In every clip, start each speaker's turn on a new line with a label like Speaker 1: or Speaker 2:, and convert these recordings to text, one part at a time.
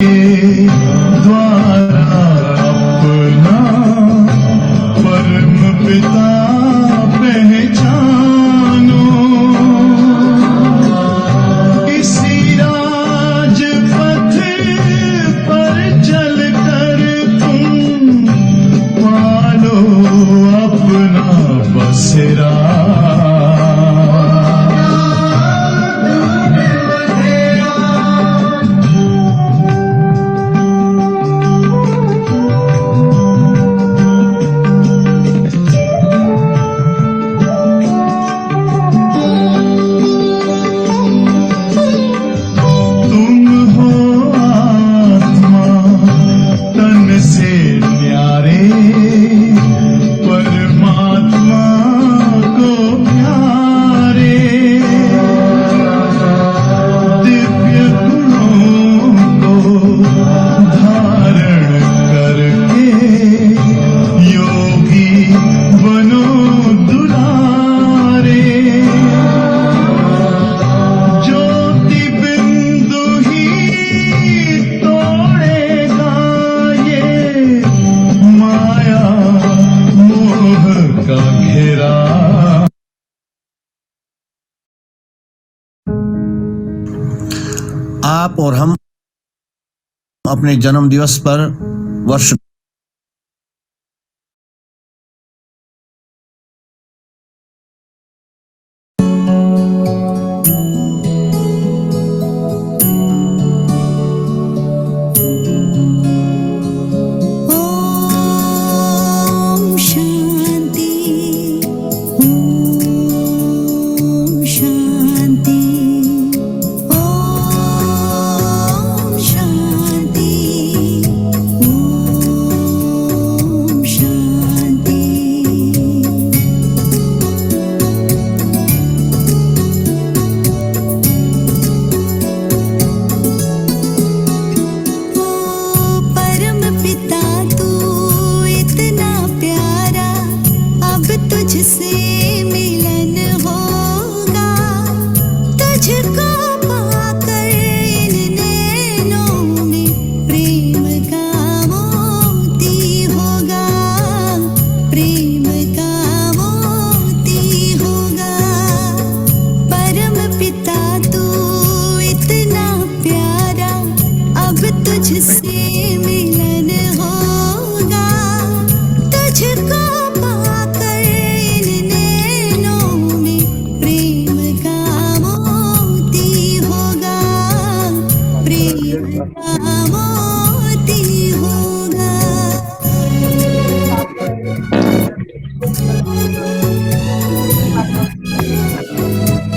Speaker 1: द्वारा अपना परम पिता पहचानो, इसी राजपथ पर चलकर तुम पालो अपना बसेरा।
Speaker 2: आप और हम अपने जन्म दिवस पर वर्ष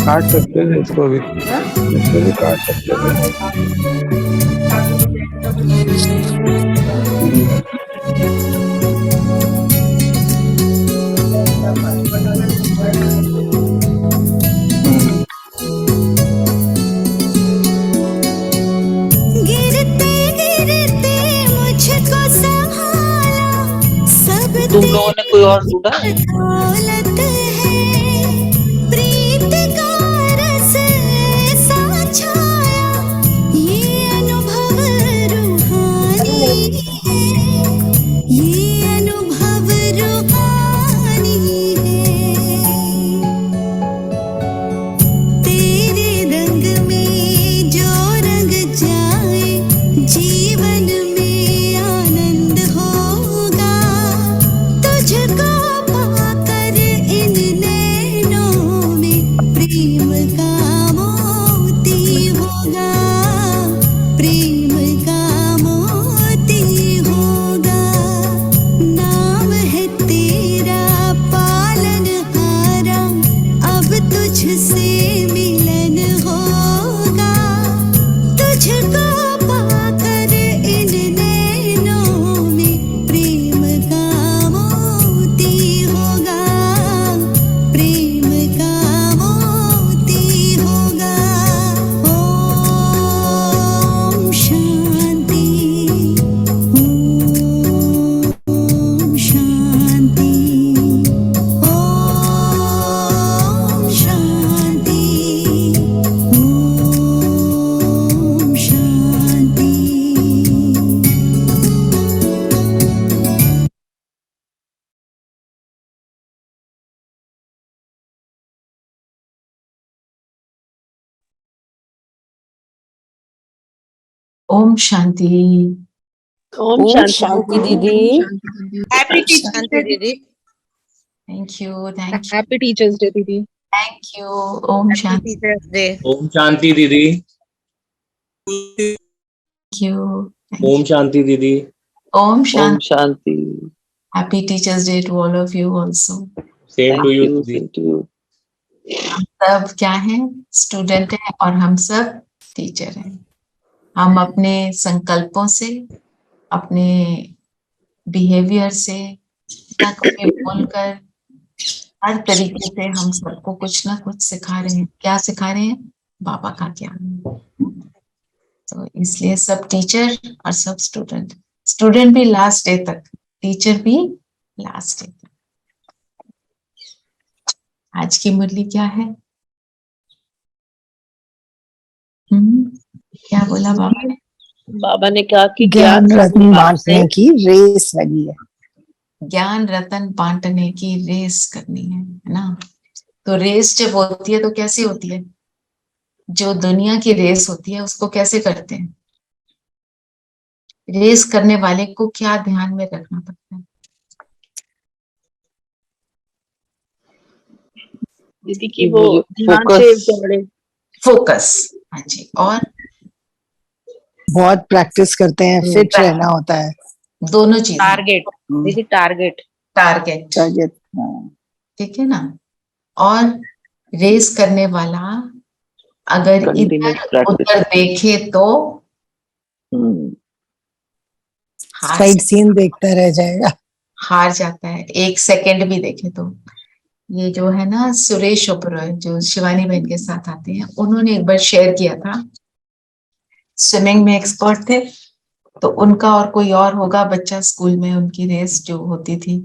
Speaker 3: काट सकते हैं इसको भी काट सकते हैं।
Speaker 4: तुम लोगों ने कोई और ढूंढा?
Speaker 5: ओम शांति।
Speaker 6: ओम शांति दीदी।
Speaker 7: हैप्पी टीचर्स डे दीदी।
Speaker 5: Thank you, thank you,
Speaker 6: happy teachers day दीदी।
Speaker 5: Thank you. ओम
Speaker 7: हैप्पी
Speaker 5: शांति।
Speaker 7: Teachers day.
Speaker 8: ओम शांति दीदी।
Speaker 5: Thank you.
Speaker 8: ओम शांति दीदी।
Speaker 5: ओम
Speaker 4: ओम
Speaker 5: शांति।
Speaker 4: शांति।
Speaker 5: Happy teachers day to all of you also.
Speaker 8: Same to
Speaker 4: thank
Speaker 8: you
Speaker 4: you,
Speaker 8: दीदी।
Speaker 4: Same to you.
Speaker 5: हम सब क्या हैं? स्टूडेंट हैं और हम सब टीचर हैं। हम अपने संकल्पों से, अपने बिहेवियर से, ना कभी बोलकर, हर तरीके से हम सबको कुछ ना कुछ सिखा रहे हैं। क्या सिखा रहे हैं? बाबा का ज्ञान। तो इसलिए सब टीचर और सब स्टूडेंट, स्टूडेंट भी लास्ट डे तक, टीचर भी लास्ट डे तक। आज की मुरली क्या है? क्या बोला बाबा ने?
Speaker 6: बाबा ने कहा कि
Speaker 9: ज्ञान
Speaker 6: ज्ञान
Speaker 9: रत्न बांटने की रेस लगी है।
Speaker 5: ज्ञान रतन बांटने की रेस करनी है ना? तो रेस जब होती है तो कैसे होती है? जो दुनिया की रेस होती है उसको कैसे करते हैं? रेस करने वाले को क्या ध्यान में रखना पड़ता है?
Speaker 6: दीदी की वो ध्यान से दौड़े।
Speaker 5: फोकस। हाँ जी। और
Speaker 9: बहुत प्रैक्टिस करते हैं, फिट रहना होता है।
Speaker 5: दोनों चीजें।
Speaker 7: टारगेट दीदी, टारगेट।
Speaker 5: टारगेट।
Speaker 9: टारगेट।
Speaker 5: ठीक है ना? और रेस करने वाला अगर
Speaker 4: Continuous
Speaker 5: इधर
Speaker 4: practice.
Speaker 5: उधर देखे तो हार
Speaker 9: साइड सीन देखता रह जाएगा।
Speaker 5: हार जाता है। एक सेकंड भी देखे तो। ये जो है ना सुरेश ओबरॉय, जो शिवानी बहन के साथ आते हैं, उन्होंने एक बार शेयर किया था। स्विमिंग में एक्सपर्ट थे, तो उनका और कोई और होगा बच्चा स्कूल में, उनकी रेस जो होती थी,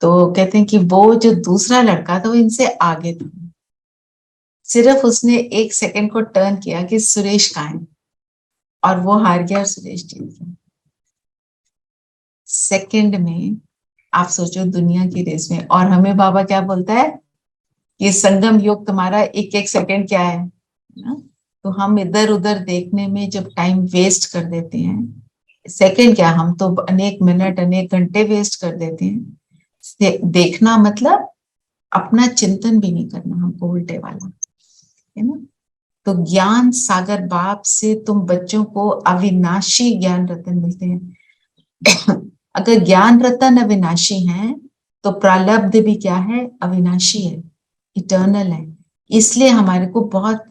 Speaker 5: तो कहते हैं कि वो जो दूसरा लड़का था वो इनसे आगे था। सिर्फ उसने एक सेकंड को टर्न किया कि सुरेश कहाँ है, और वो हार गया और सुरेश जीत गया। सेकंड में आप सोचो, दुनिया की रेस में। और हमें बाबा क्या बोलता है कि संगम योग तुम्हारा एक एक सेकंड क्या है ना? तो हम इधर उधर देखने में जब टाइम वेस्ट कर देते हैं, सेकंड क्या, हम तो अनेक मिनट अनेक घंटे वेस्ट कर देते हैं। देखना मतलब अपना चिंतन भी नहीं करना हमको, उल्टे वाला है ना? तो ज्ञान सागर बाप से तुम बच्चों को अविनाशी ज्ञान रतन मिलते हैं। अगर ज्ञान रतन अविनाशी है तो प्रालब्ध भी क्या है? अविनाशी है, इटर्नल है। इसलिए हमारे को बहुत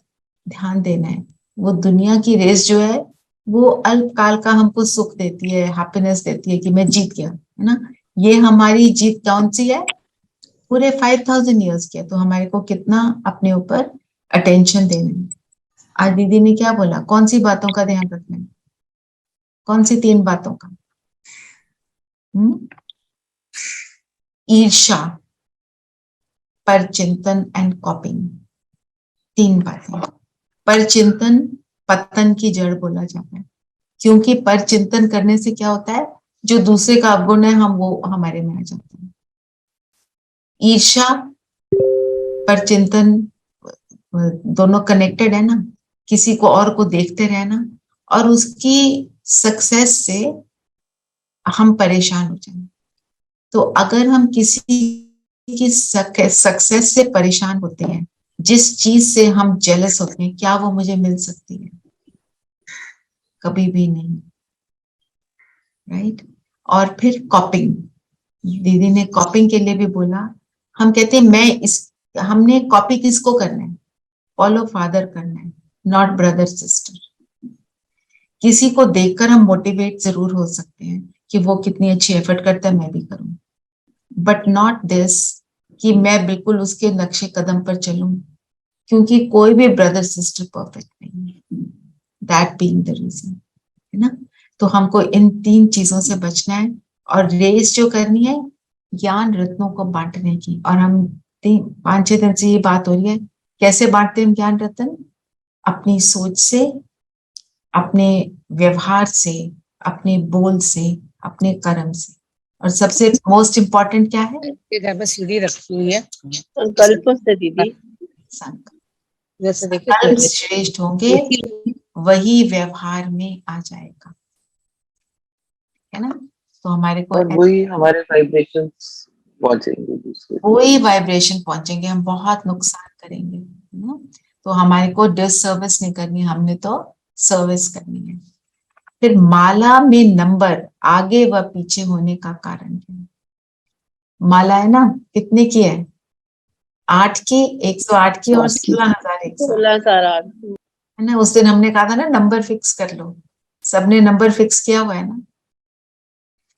Speaker 5: ध्यान देना है। वो दुनिया की रेस जो है वो अल्पकाल का हमको सुख देती है, हैप्पीनेस देती है कि मैं जीत गया, है ना? ये हमारी जीत कौन सी है? पूरे 5000 ईयर्स की है। तो हमारे को कितना अपने ऊपर अटेंशन देना है। आज दीदी ने क्या बोला? कौन सी बातों का ध्यान रखना है? कौन सी 3 बातों का? ईर्षा, परचिंतन एंड कॉपिंग। 3 बातें। परचिंतन पतन की जड़ बोला जाता है, क्योंकि परचिंतन करने से क्या होता है? जो दूसरे का अवगुण है हम वो हमारे में आ जाता है। ईर्षा परचिंतन दोनों कनेक्टेड है ना? किसी को और को देखते रहना और उसकी सक्सेस से हम परेशान हो जाए। तो अगर हम किसी की सक्सेस से परेशान होते हैं, जिस चीज से हम जेलस होते हैं, क्या वो मुझे मिल सकती है? कभी भी नहीं, राइट? और फिर कॉपिंग, दीदी ने कॉपिंग के लिए भी बोला। हम कहते हैं हमने कॉपी किसको करना है? फॉलो फादर करना है, नॉट ब्रदर सिस्टर। किसी को देखकर हम मोटिवेट जरूर हो सकते हैं कि वो कितनी अच्छी एफर्ट करता है, मैं भी करूं, बट नॉट दिस कि मैं बिल्कुल उसके नक्शे कदम पर चलूं, क्योंकि कोई भी ब्रदर सिस्टर परफेक्ट नहीं है। दैट बीइंग द रीजन, है ना? तो हमको इन 3 चीजों से बचना है और रेस जो करनी है ज्ञान रत्नों को बांटने की। और हम 5-6 दिन से ये बात हो रही है, कैसे बांटते हैं ज्ञान रत्न? अपनी सोच से, अपने व्यवहार से, अपने बोल से, अपने कर्म से। और सबसे मोस्ट इम्पोर्टेंट क्या है?
Speaker 7: घर में सीढ़ी रखी हुई है,
Speaker 6: संकल्प से दीदी।
Speaker 5: संकल्प।
Speaker 7: जैसे
Speaker 5: संकल्प
Speaker 7: देखिए
Speaker 5: श्रेष्ठ होंगे वही व्यवहार में आ जाएगा, है ना। तो हमारे को
Speaker 3: और वही हमारे वाइब्रेशंस पहुंचेंगे दूसरे को।
Speaker 5: वही वाइब्रेशन पहुंचेंगे, हम बहुत नुकसान करेंगे, है ना। तो हमारे को डिससर्विस नहीं करनी, हमने तो सर्विस करनी है। फिर माला में नंबर आगे व पीछे होने का कारण क्या है? माला है ना, कितने की है? 8 की, 108 की और 16,108,
Speaker 6: 16,000
Speaker 5: है ना। उस दिन हमने कहा था ना नंबर फिक्स कर लो, सबने नंबर फिक्स किया हुआ है ना।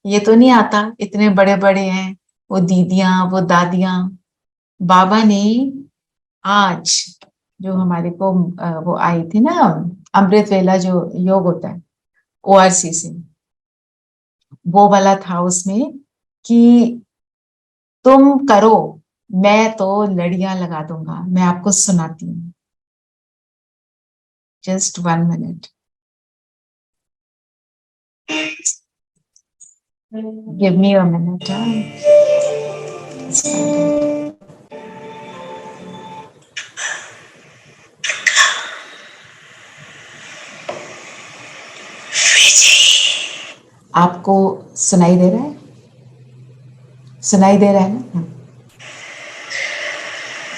Speaker 5: ये तो नहीं आता, इतने बड़े बड़े हैं वो दीदियां, वो दादियां। बाबा ने आज जो हमारे को वो आई थी ना अमृत वेला जो योग होता है ओआरसी से, वो वाला था उसमें कि तुम करो, मैं तो लड़ियां लगा दूंगा। मैं आपको सुनाती हूँ, just 1 minute, give me a minute. आपको सुनाई दे रहा है? सुनाई दे रहा है ना?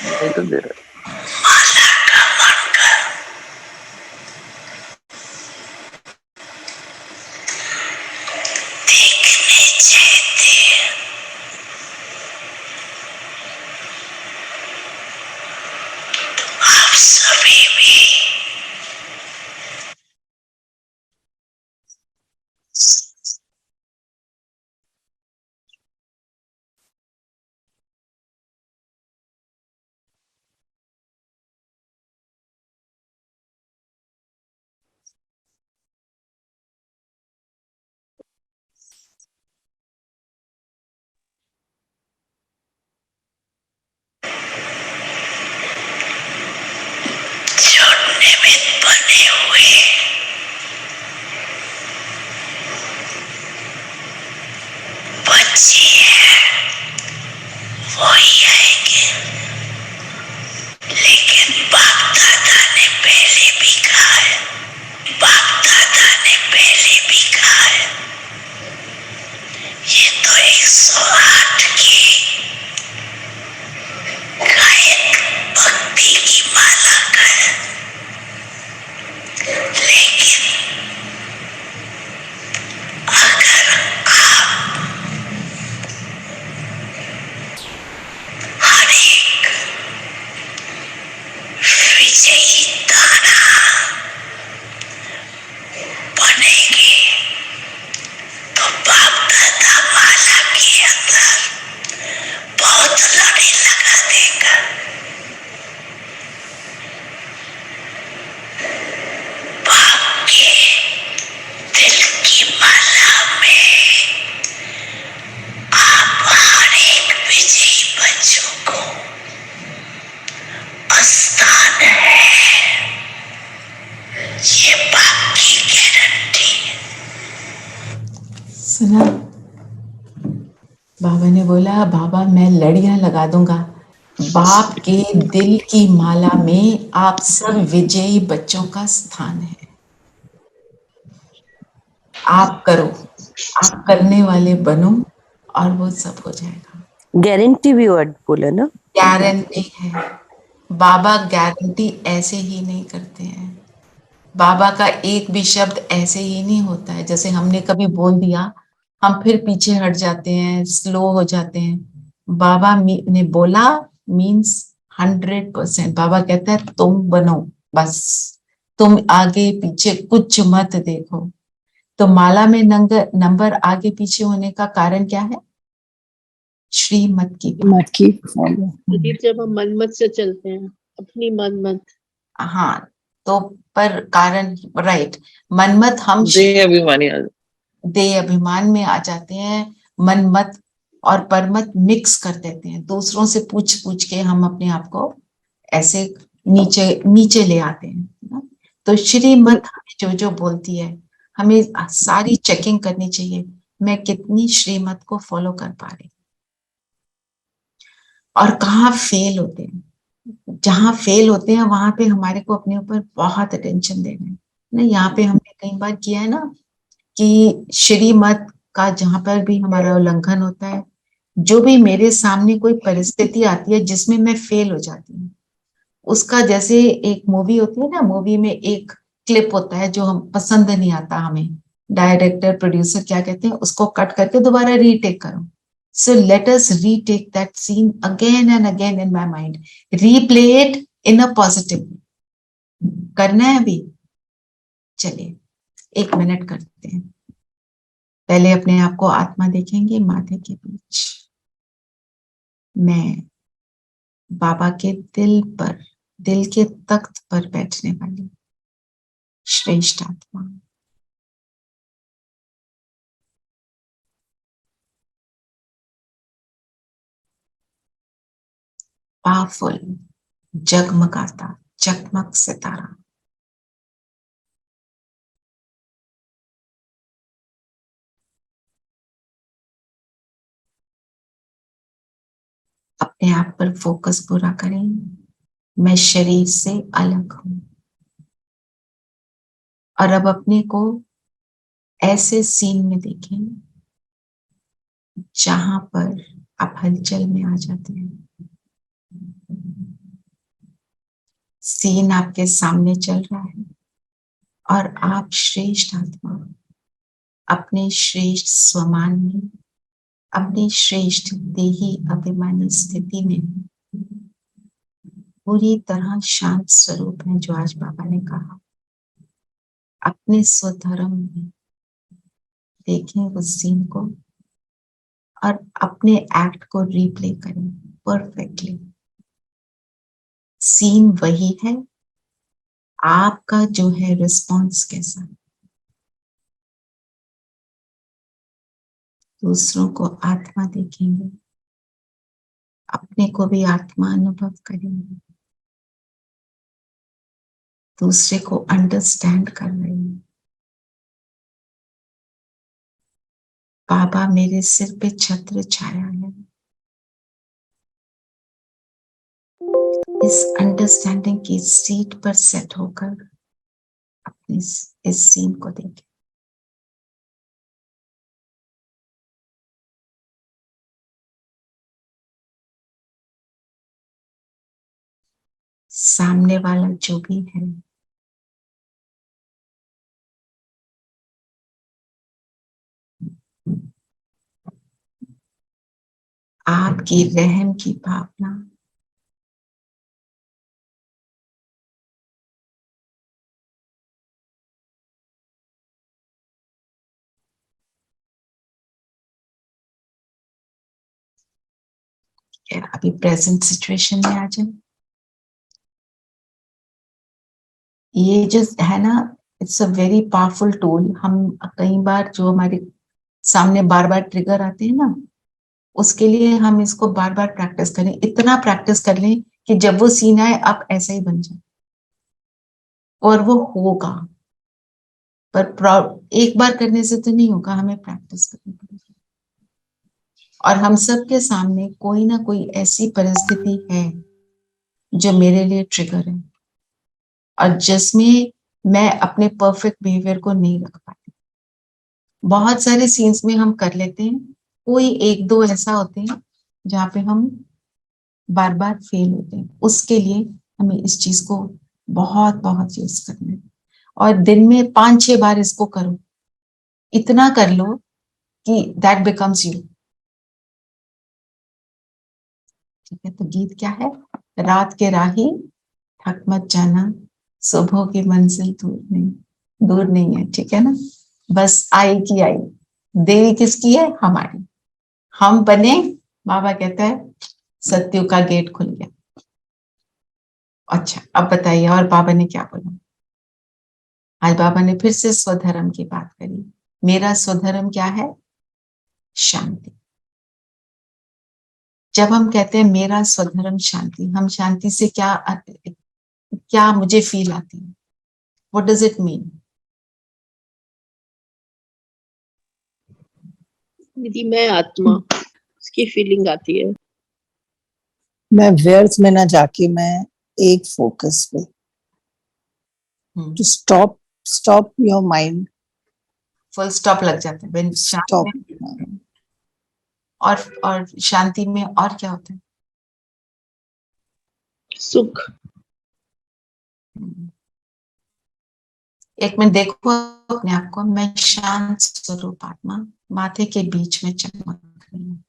Speaker 3: नहीं तो दे रहा
Speaker 5: सुना, बाबा ने बोला बाबा मैं लड़ियां लगा दूंगा। बाप के दिल की माला में आप सब विजयी बच्चों का स्थान है। आप करो, आप करने वाले बनो और वो सब हो जाएगा।
Speaker 7: गारंटी भी वर्ड बोला ना,
Speaker 5: गारंटी है। बाबा गारंटी ऐसे ही नहीं करते हैं। बाबा का एक भी शब्द ऐसे ही नहीं होता है जैसे हमने कभी बोल दिया हम फिर पीछे हट जाते हैं, स्लो हो जाते हैं। बाबा ने बोला मीन्स 100%। बाबा कहता है तुम बनो, बस तुम आगे पीछे कुछ मत देखो। तो माला में नंबर आगे पीछे होने का कारण क्या है? श्रीमत की बात।
Speaker 9: मत की फॉलो।
Speaker 6: दीदी जब हम मनमत से चलते हैं, अपनी मनमत,
Speaker 5: हाँ, तो पर कारण राइट, मनमत हम
Speaker 3: देह अभिमानी आ
Speaker 5: देह अभिमान में आ जाते हैं। मनमत और परमत मिक्स कर देते हैं, दूसरों से पूछ पूछ के हम अपने आप को ऐसे नीचे नीचे ले आते हैं ना? तो श्रीमत जो जो बोलती है हमें सारी चेकिंग करनी चाहिए, मैं कितनी श्रीमत को फॉलो कर पा रही और कहाँ फेल होते हैं। जहां फेल होते हैं वहां पे हमारे को अपने ऊपर बहुत अटेंशन देना है। ना, यहाँ पे हमने कई बार किया है ना कि श्रीमत का जहां पर भी हमारा उल्लंघन होता है, जो भी मेरे सामने कोई परिस्थिति आती है जिसमें मैं फेल हो जाती हूँ, उसका जैसे एक मूवी होती है ना, मूवी में एक क्लिप होता है जो हम पसंद नहीं आता हमें, डायरेक्टर प्रोड्यूसर क्या कहते हैं, उसको कट करके दोबारा रीटेक करो. So let us retake that scene again and again in my mind, replay it in a positive. करना है अभी? चलिए 1 मिनट करते हैं. पहले अपने आप को आत्मा देखेंगे माथे के बीच. मैं बाबा के दिल के तख्त पर बैठने वाली श्रेष्ठ आत्मा. पावरफुल, जगमगाता चकमक सितारा. अपने आप पर फोकस पूरा करें. मैं शरीर से अलग हूं. और अब अपने को ऐसे सीन में देखें जहां पर आप हलचल में आ जाते हैं. सीन आपके सामने चल रहा है और आप श्रेष्ठ आत्मा अपने श्रेष्ठ स्वमान में, अपनी श्रेष्ठ देही अभिमानी स्थिति में पूरी तरह शांत स्वरूप है, जो आज बाबा ने कहा. अपने स्वधर्म में देखें उस सीन को और अपने एक्ट को रीप्ले करें परफेक्टली. सीन वही है, आपका जो है रिस्पॉन्स कैसा. दूसरों को आत्मा देखेंगे, अपने को भी आत्मा अनुभव करेंगे. दूसरे को अंडरस्टैंड कर रहे हैं. बाबा मेरे सिर पे छत्र छाया है. इस अंडरस्टैंडिंग की सीट पर सेट होकर अपने इस सीन को देखें. सामने वाला जो भी है, आपकी रहम की भावना अभी प्रेजेंट सिचुएशन में आ जाए. ये जो है ना, it's a very powerful tool. हम कई बार जो हमारे सामने बार बार ट्रिगर आते हैं ना, उसके लिए हम इसको बार बार प्रैक्टिस करें. इतना प्रैक्टिस कर लें कि जब वो सीन आए आप ऐसा ही बन जाए. और वो होगा, पर एक बार करने से तो नहीं होगा, हमें प्रैक्टिस करनी पड़ेगी. और हम सबके सामने कोई ना कोई ऐसी परिस्थिति है जो मेरे लिए ट्रिगर है और जिसमें मैं अपने परफेक्ट बिहेवियर को नहीं रख पाती. बहुत सारे सीन्स में हम कर लेते हैं, कोई एक दो ऐसा होते हैं जहाँ पे हम बार बार फेल होते हैं. उसके लिए हमें इस चीज को बहुत बहुत यूज करना है. और दिन में 5-6 बार इसको करो. इतना कर लो कि दैट बिकम्स यू. ठीक है, तो गीत क्या है? रात के राही थक मत जाना, सुबह की मंजिल दूर नहीं है. ठीक है ना, बस आई की आई. देरी किसकी है? हमारी. हम बने, बाबा कहता है सत्युग का गेट खुल गया. अच्छा, अब बताइए और बाबा ने क्या बोला? आज बाबा ने फिर से स्वधर्म की बात करी. मेरा स्वधर्म क्या है? शांति. जब हम कहते हैं मेरा स्वधर्म शांति, हम शांति से क्या मुझे फील आती है? What does it mean?
Speaker 6: दीदी मैं आत्मा, उसकी फीलिंग आती है.
Speaker 9: मैं व्यर्थ में ना जाके मैं एक फोकस पे, to stop stop your mind.
Speaker 5: Full stop लग जाता है when शांत
Speaker 9: Stop.
Speaker 5: में। और शांति में और क्या होता है?
Speaker 6: सुख।
Speaker 5: एक मिनट देखो अपने आप को, मैं शांत स्वरूप आत्मा माथे के बीच में चमक रही हूँ।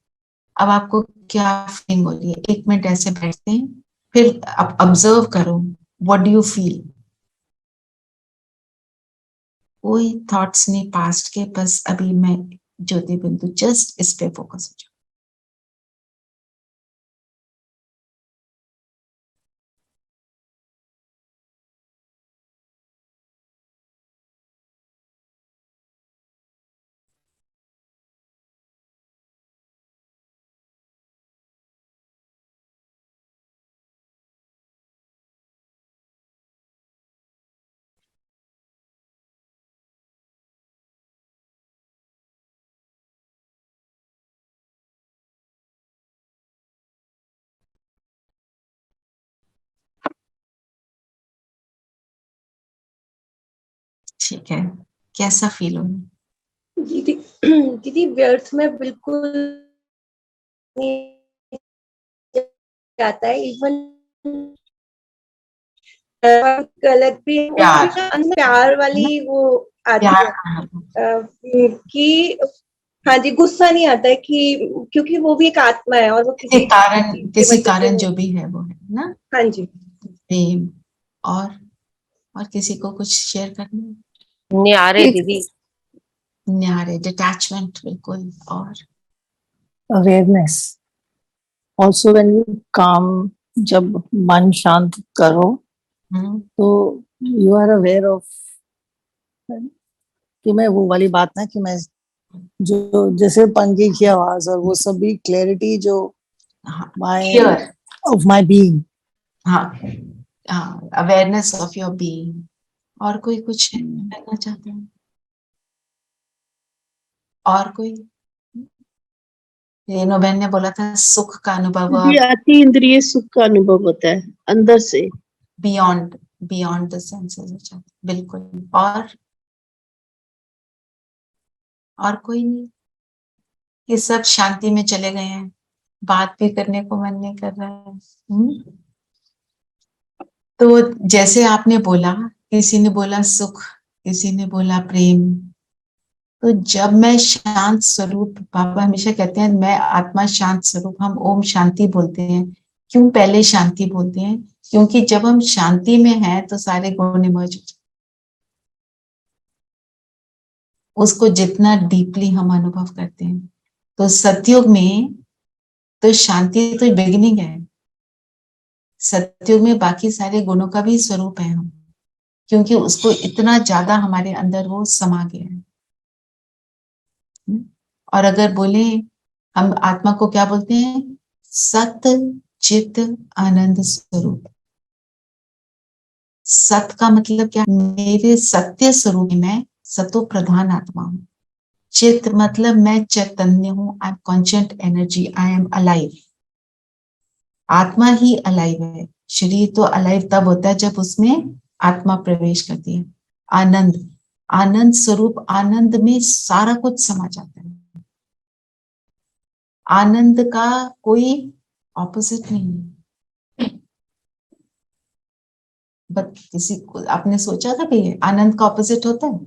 Speaker 5: अब आपको क्या फीलिंग हो रही है? एक मिनट ऐसे बैठते हैं, फिर अब ऑब्जर्व करो, व्हाट डू यू फील? कोई थॉट्स नहीं पास्ट के, बस अभी मैं ज्योति बिंदु, जस्ट इस पे फोकस हो जाओ। ठीक है, कैसा फील हो रहा है?
Speaker 10: दीदी दीदी व्यर्थ में बिल्कुल नहीं जाता है। इवन गलत भी
Speaker 5: प्यार।
Speaker 10: प्यार वाली वो आती
Speaker 5: प्यार
Speaker 10: है
Speaker 5: का
Speaker 10: कि हाँ जी, गुस्सा नहीं आता है कि क्योंकि वो भी एक आत्मा है और वो
Speaker 5: किसी कारण, किसी
Speaker 10: वजह से
Speaker 5: कारण
Speaker 10: वो-
Speaker 5: जो भी है वो है ना,
Speaker 10: हाँ जी।
Speaker 5: प्रेम। और किसी को कुछ शेयर करना है?
Speaker 7: न्यारे दीदी।
Speaker 5: न्यारे, डिटैचमेंट बिल्कुल। और
Speaker 9: Awareness. Also when you calm, जब मन शांत करो तो you are aware of कि मैं वो वाली बात ना कि मैं जो जैसे पंखे की आवाज और वो सभी क्लैरिटी जो my
Speaker 5: clear,
Speaker 9: of my being.
Speaker 5: हाँ हाँ, अवेयरनेस ऑफ योर बीइंग। और कोई कुछ कहना चाहते हैं? और कोई? रेणु बहन ने बोला था सुख का अनुभव,
Speaker 6: ये अति इंद्रिय सुख का अनुभव होता है अंदर से।
Speaker 5: बियॉन्ड बियॉन्ड द सेंसेस हो जाता है, बिल्कुल। और कोई नहीं? ये सब शांति में चले गए हैं, बात भी करने को मन नहीं कर रहा है। तो जैसे आपने बोला, किसी ने बोला सुख, किसी ने बोला प्रेम, तो जब मैं शांत स्वरूप, पापा हमेशा कहते हैं मैं आत्मा शांत स्वरूप, हम ओम शांति बोलते हैं। क्यों पहले शांति बोलते हैं? क्योंकि जब हम शांति में हैं तो सारे गुण इमर्ज हो जाते हैं। उसको जितना डीपली हम अनुभव करते हैं, तो सतयुग में तो शांति तो बिगिनिंग है। सतयुग में बाकी सारे गुणों का भी स्वरूप है हम, क्योंकि उसको इतना ज्यादा हमारे अंदर वो समा गया है। और अगर बोले हम आत्मा को क्या बोलते हैं? सत चित आनंद स्वरूप। सत का मतलब क्या? मेरे सत्य स्वरूप में मैं सतो प्रधान आत्मा हूं। चित मतलब मैं चैतन्य हूं, I am conscient energy, I am alive. आत्मा ही अलाइव है, शरीर तो अलाइव तब होता है जब उसमें आत्मा प्रवेश करती है। आनंद, आनंद स्वरूप, आनंद में सारा कुछ समा जाता है। आनंद का कोई ऑपोजिट नहीं है। बट किसी को आपने सोचा था कि आनंद का ऑपोजिट होता है?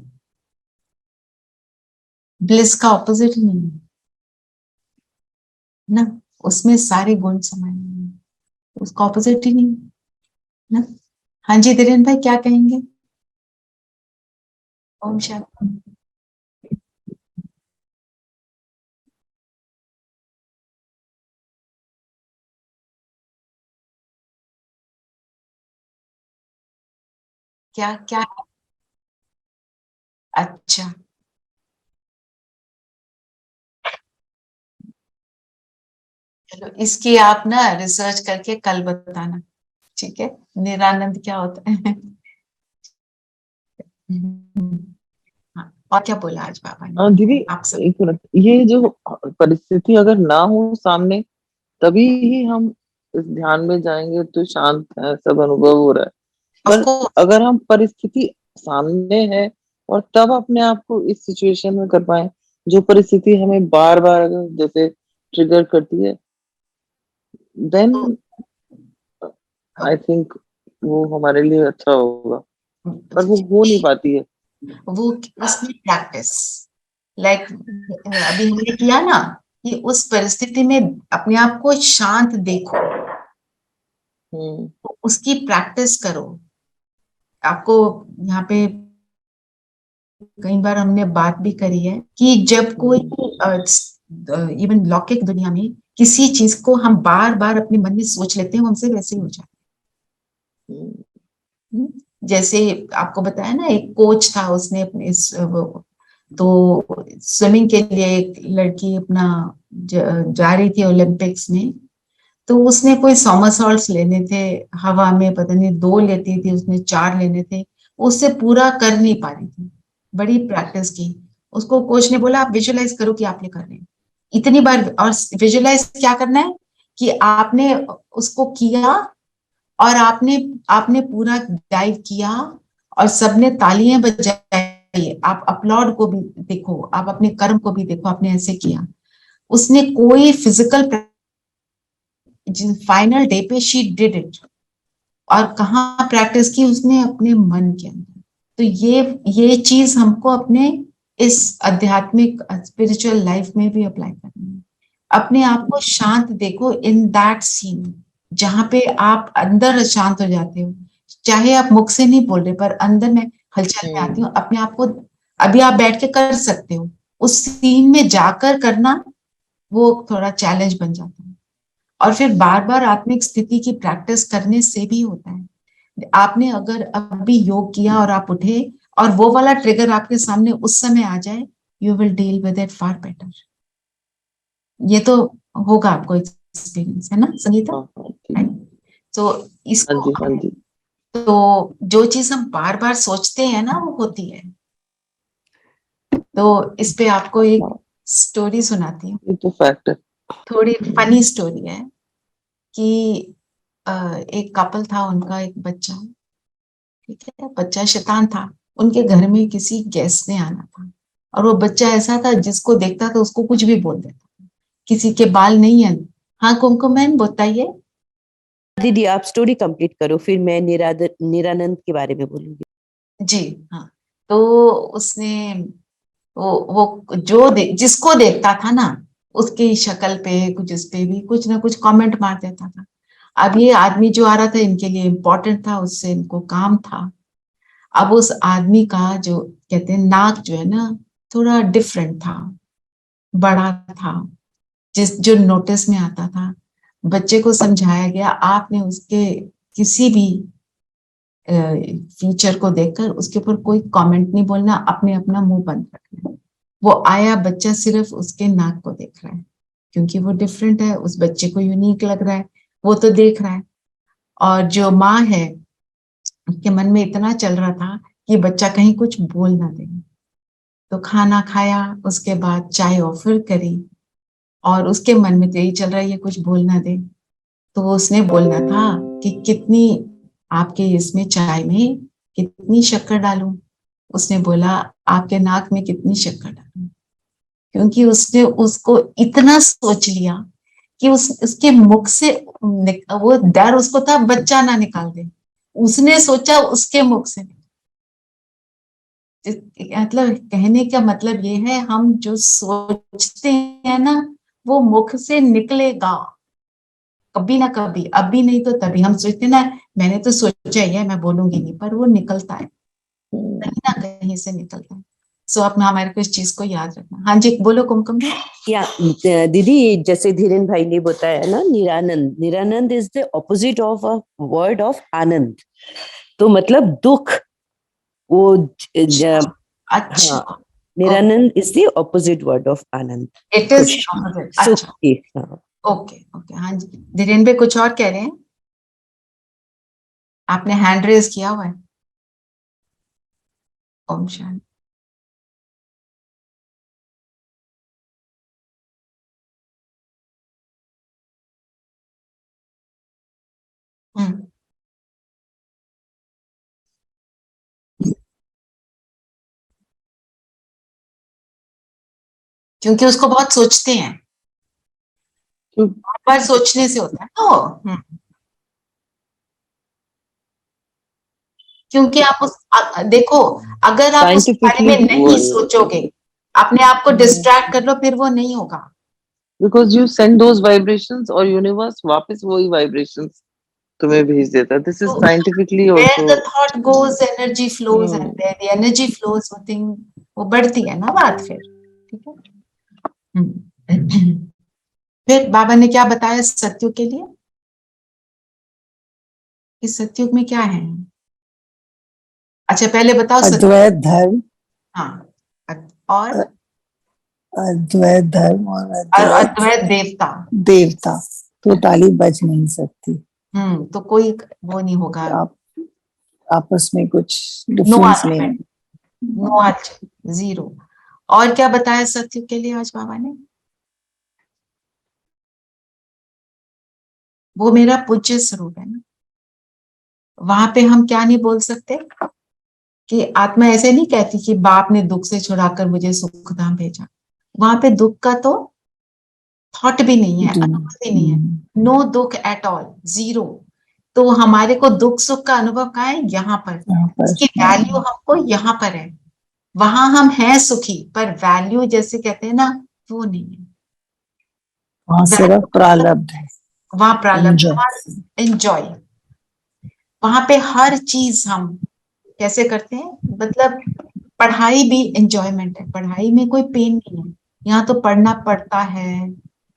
Speaker 5: ब्लिस का ऑपोजिट नहीं है ना, उसमें सारे गुण समाये हैं, उसका ऑपोजिट ही नहीं है ना। हाँ जी धीरेन भाई, क्या कहेंगे? ओम शांति। क्या क्या? अच्छा, चलो इसकी आप ना रिसर्च करके कल बताना, ठीक है? निरानंद क्या होता है? हाँ, और क्या बोला आज बाबा ने?
Speaker 3: दीदी
Speaker 5: आप सब
Speaker 3: एक मिनट, ये जो परिस्थिति अगर ना हो सामने तभी ही हम इस ध्यान में जाएंगे तो शांत है, सब अनुभव हो रहा है। पर
Speaker 5: ऑफकोर्स,
Speaker 3: अगर हम परिस्थिति सामने है और तब अपने आप को इस सिचुएशन में कर पाए जो परिस्थिति हमें बार बार अगर जैसे ट्रिगर करती है, देन आई थिंक वो हमारे लिए अच्छा होगा, पर वो हो नहीं पाती है।
Speaker 5: वो उसमें प्रैक्टिस, लाइक अभी हमने किया ना कि उस परिस्थिति में अपने आप को शांत देखो, उसकी प्रैक्टिस करो। आपको यहाँ पे कई बार हमने बात भी करी है कि जब कोई इवन लौकिक दुनिया में किसी चीज को हम बार बार अपने मन में सोच लेते हैं, वो हमसे वैसे ही हो जाता है। जैसे आपको बताया ना, एक कोच था, उसने अपने तो स्विमिंग के लिए एक लड़की अपना जा रही थी ओलंपिक्स में, तो उसने कोई सोमरसॉल्ट्स लेने थे हवा में, पता नहीं 2 लेती थी, उसने 4 लेने थे, उससे पूरा कर नहीं पा रही थी, बड़ी प्रैक्टिस की। उसको कोच ने बोला आप विजुअलाइज करो कि आप ये कर रहे हैं इतनी बार, और विजुअलाइज क्या करना है कि आपने उसको किया और आपने आपने पूरा डाइव किया और सबने तालियां बजाई, आप अपलॉड को भी देखो, आप अपने कर्म को भी देखो, आपने ऐसे किया। उसने कोई फिजिकल, फाइनल डे पे शी डिड इट। और कहाँ प्रैक्टिस की उसने? अपने मन के अंदर। तो ये चीज हमको अपने इस आध्यात्मिक स्पिरिचुअल लाइफ में भी अप्लाई करनी है। अपने आप को शांत देखो इन दैट सीन, जहां पे आप अंदर शांत हो जाते हो, चाहे आप मुख से नहीं बोल रहे पर अंदर में हलचल में आती हो अपने आप को। अभी आप बैठ के कर सकते हो, उस सीन में जाकर करना वो थोड़ा चैलेंज बन जाता है। और फिर बार बार आत्मिक स्थिति की प्रैक्टिस करने से भी होता है। आपने अगर अभी योग किया और आप उठे और वो वाला ट्रिगर आपके सामने उस समय आ जाए, you will deal with it far better. ये तो होगा आपको एक्सपीरियंस, है ना संगीता? तो
Speaker 3: हाँ
Speaker 5: इसको,
Speaker 3: जी, हाँ जी।
Speaker 5: तो जो चीज हम बार बार सोचते हैं ना वो होती है। तो इस पे आपको एक स्टोरी सुनाती हूँ,
Speaker 3: ये तो फैक्ट है।
Speaker 5: थोड़ी फनी स्टोरी है कि एक कपल था, उनका एक बच्चा, ठीक है, बच्चा शैतान था। उनके घर में किसी गेस्ट ने आना था और वो बच्चा ऐसा था जिसको देखता था उसको कुछ भी बोल देता था। किसी के बाल नहीं है। हाँ कुमकुम मैम बताइए।
Speaker 7: दीदी आप स्टोरी कंप्लीट करो, फिर मैं निरानंद के बारे में बोलूंगी।
Speaker 5: जी हाँ। तो उसने वो जिसको देखता था ना, उसकी शक्ल पे कुछ, इस पे भी कुछ ना कुछ कमेंट मार देता था। अब ये आदमी जो आ रहा था इनके लिए इम्पोर्टेंट था, उससे इनको काम था। अब उस आदमी का जो कहते हैं नाक जो है ना, थोड़ा डिफरेंट था, बड़ा था, जो नोटिस में आता था। बच्चे को समझाया गया आपने उसके किसी भी फीचर को देखकर उसके ऊपर कोई कमेंट नहीं बोलना, अपने अपना मुंह बंद रखना है। वो आया बच्चा सिर्फ उसके नाक को देख रहा है, क्योंकि वो डिफरेंट है, उस बच्चे को यूनिक लग रहा है, वो तो देख रहा है। और जो माँ है उसके मन में इतना चल रहा था कि बच्चा कहीं कुछ बोल ना दे। तो खाना खाया, उसके बाद चाय ऑफर करी, और उसके मन में तो यही चल रहा है ये कुछ बोल ना दे। तो उसने बोलना था कि कितनी आपके इसमें चाय में कितनी शक्कर डालूं। उसने बोला आपके नाक में कितनी शक्कर डालूं, क्योंकि उसने उसको इतना सोच लिया कि उसके मुख से वो डर उसको था बच्चा ना निकाल दे, उसने सोचा उसके मुख से। मतलब कहने का मतलब ये है, हम जो सोचते हैं ना वो मुख से निकलेगा कभी ना कभी, अभी नहीं तो तभी। हम सोचते ना मैंने तो सोचा ही है मैं बोलूंगी नहीं, पर वो निकलता है, कहीं ना कहीं से निकलता है। सो अपना हमारे को इस चीज को याद रखना। हाँ जी बोलो कुमकुम।
Speaker 7: या दीदी जैसे धीरेन भाई ने बताया ना, निरानंद, निरानंद is the opposite of a word of आनंद। तो मतलब दुख, वो
Speaker 5: अच्छा,
Speaker 7: हाँ, निरानंद is the opposite word of आनंद।
Speaker 5: इट इज
Speaker 7: सुख
Speaker 5: अच्छा,
Speaker 7: की, हाँ।
Speaker 5: Okay okay. हाँ जी धीरेन भाई कुछ और कह रहे हैं? आपने हैंड रेज किया हुआ है। ओम शांति। हम्म क्योंकि उसको बहुत सोचते हैं,
Speaker 3: क्यों-
Speaker 5: बार सोचने से होता है ना वो। क्योंकि आप देखो, अगर आप उस बारे में
Speaker 3: Scientifically,
Speaker 5: नहीं सोचोगे, अपने आप को डिस्ट्रैक्ट कर लो, फिर वो नहीं होगा।
Speaker 3: because you send those vibrations और universe वापस वही vibrations तुम्हें भेज देता है. This is
Speaker 5: So,
Speaker 3: scientifically
Speaker 5: where
Speaker 3: also.
Speaker 5: the thought goes, energy flows, and where the energy flows, वो thing वो बढ़ती है ना बात फिर, ठीक है। फिर बाबा ने क्या बताया सत्युग के लिए, इस सत्युग में क्या है? अच्छा पहले बताओ सत्युग।
Speaker 9: अद्वैत धर्म,
Speaker 5: हाँ, और
Speaker 9: अद्वैत धर्म और
Speaker 5: अद्वैत देवता।
Speaker 9: देवता तो ताली बज नहीं सकती,
Speaker 5: तो कोई वो नहीं होगा,
Speaker 9: आप आपस में कुछ
Speaker 5: नो
Speaker 9: डिफरेंस नहीं है।
Speaker 5: नो आज, जीरो। और क्या बताया सत्युग के लिए आज बाबा ने? वो मेरा पूज्य स्वरूप है ना, वहां पे हम क्या नहीं बोल सकते कि आत्मा ऐसे नहीं कहती कि बाप ने दुख से छुड़ाकर मुझे सुख धाम भेजा। वहां पे दुख का तो थॉट भी नहीं है, अनुभव भी नहीं है, नो दुख एट ऑल, जीरो। तो हमारे को दुख सुख का अनुभव कहाँ है? यहाँ पर। इसकी वैल्यू हमको यहाँ पर है। वहां हम हैं सुखी, पर वैल्यू जैसे कहते हैं ना, वो नहीं है।
Speaker 9: वहां सिर्फ प्रारब्ध है,
Speaker 5: वहां प्रारब्ध, एंजॉय। वहां पे हर चीज हम कैसे करते हैं, मतलब पढ़ाई भी एंजॉयमेंट है, पढ़ाई में कोई पेन नहीं है। यहाँ तो पढ़ना पड़ता है,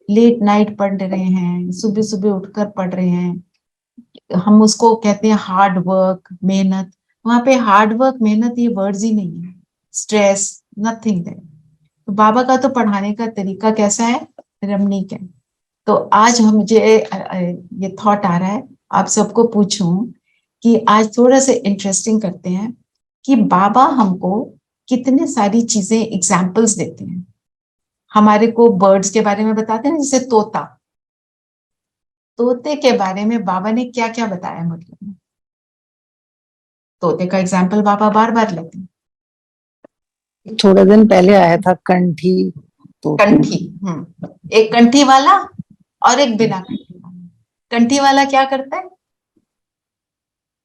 Speaker 5: लेट नाइट पढ़ रहे हैं, सुबह सुबह उठकर पढ़ रहे हैं, हम उसको कहते हैं हार्ड वर्क, मेहनत। वहां पे हार्ड वर्क मेहनत ये वर्ड्स ही नहीं है, स्ट्रेस नथिंग है। तो बाबा का तो पढ़ाने का तरीका कैसा है? रमणीक है। तो आज हम मुझे ये थॉट आ रहा है आप सबको पूछूं कि आज थोड़ा सा इंटरेस्टिंग करते हैं कि बाबा हमको कितने सारी चीजें एग्जाम्पल्स देते हैं। हमारे को बर्ड्स के बारे में बताते हैं, जैसे तोता, तोते के बारे में बाबा ने क्या क्या बताया, मतलब तोते का एग्जाम्पल बाबा बार बार लेते हैं।
Speaker 9: थोड़े दिन पहले आया था कंठी तो
Speaker 5: कंठी, एक कंठी वाला और एक बिना कंठी वाला। कंठी वाला क्या करता है?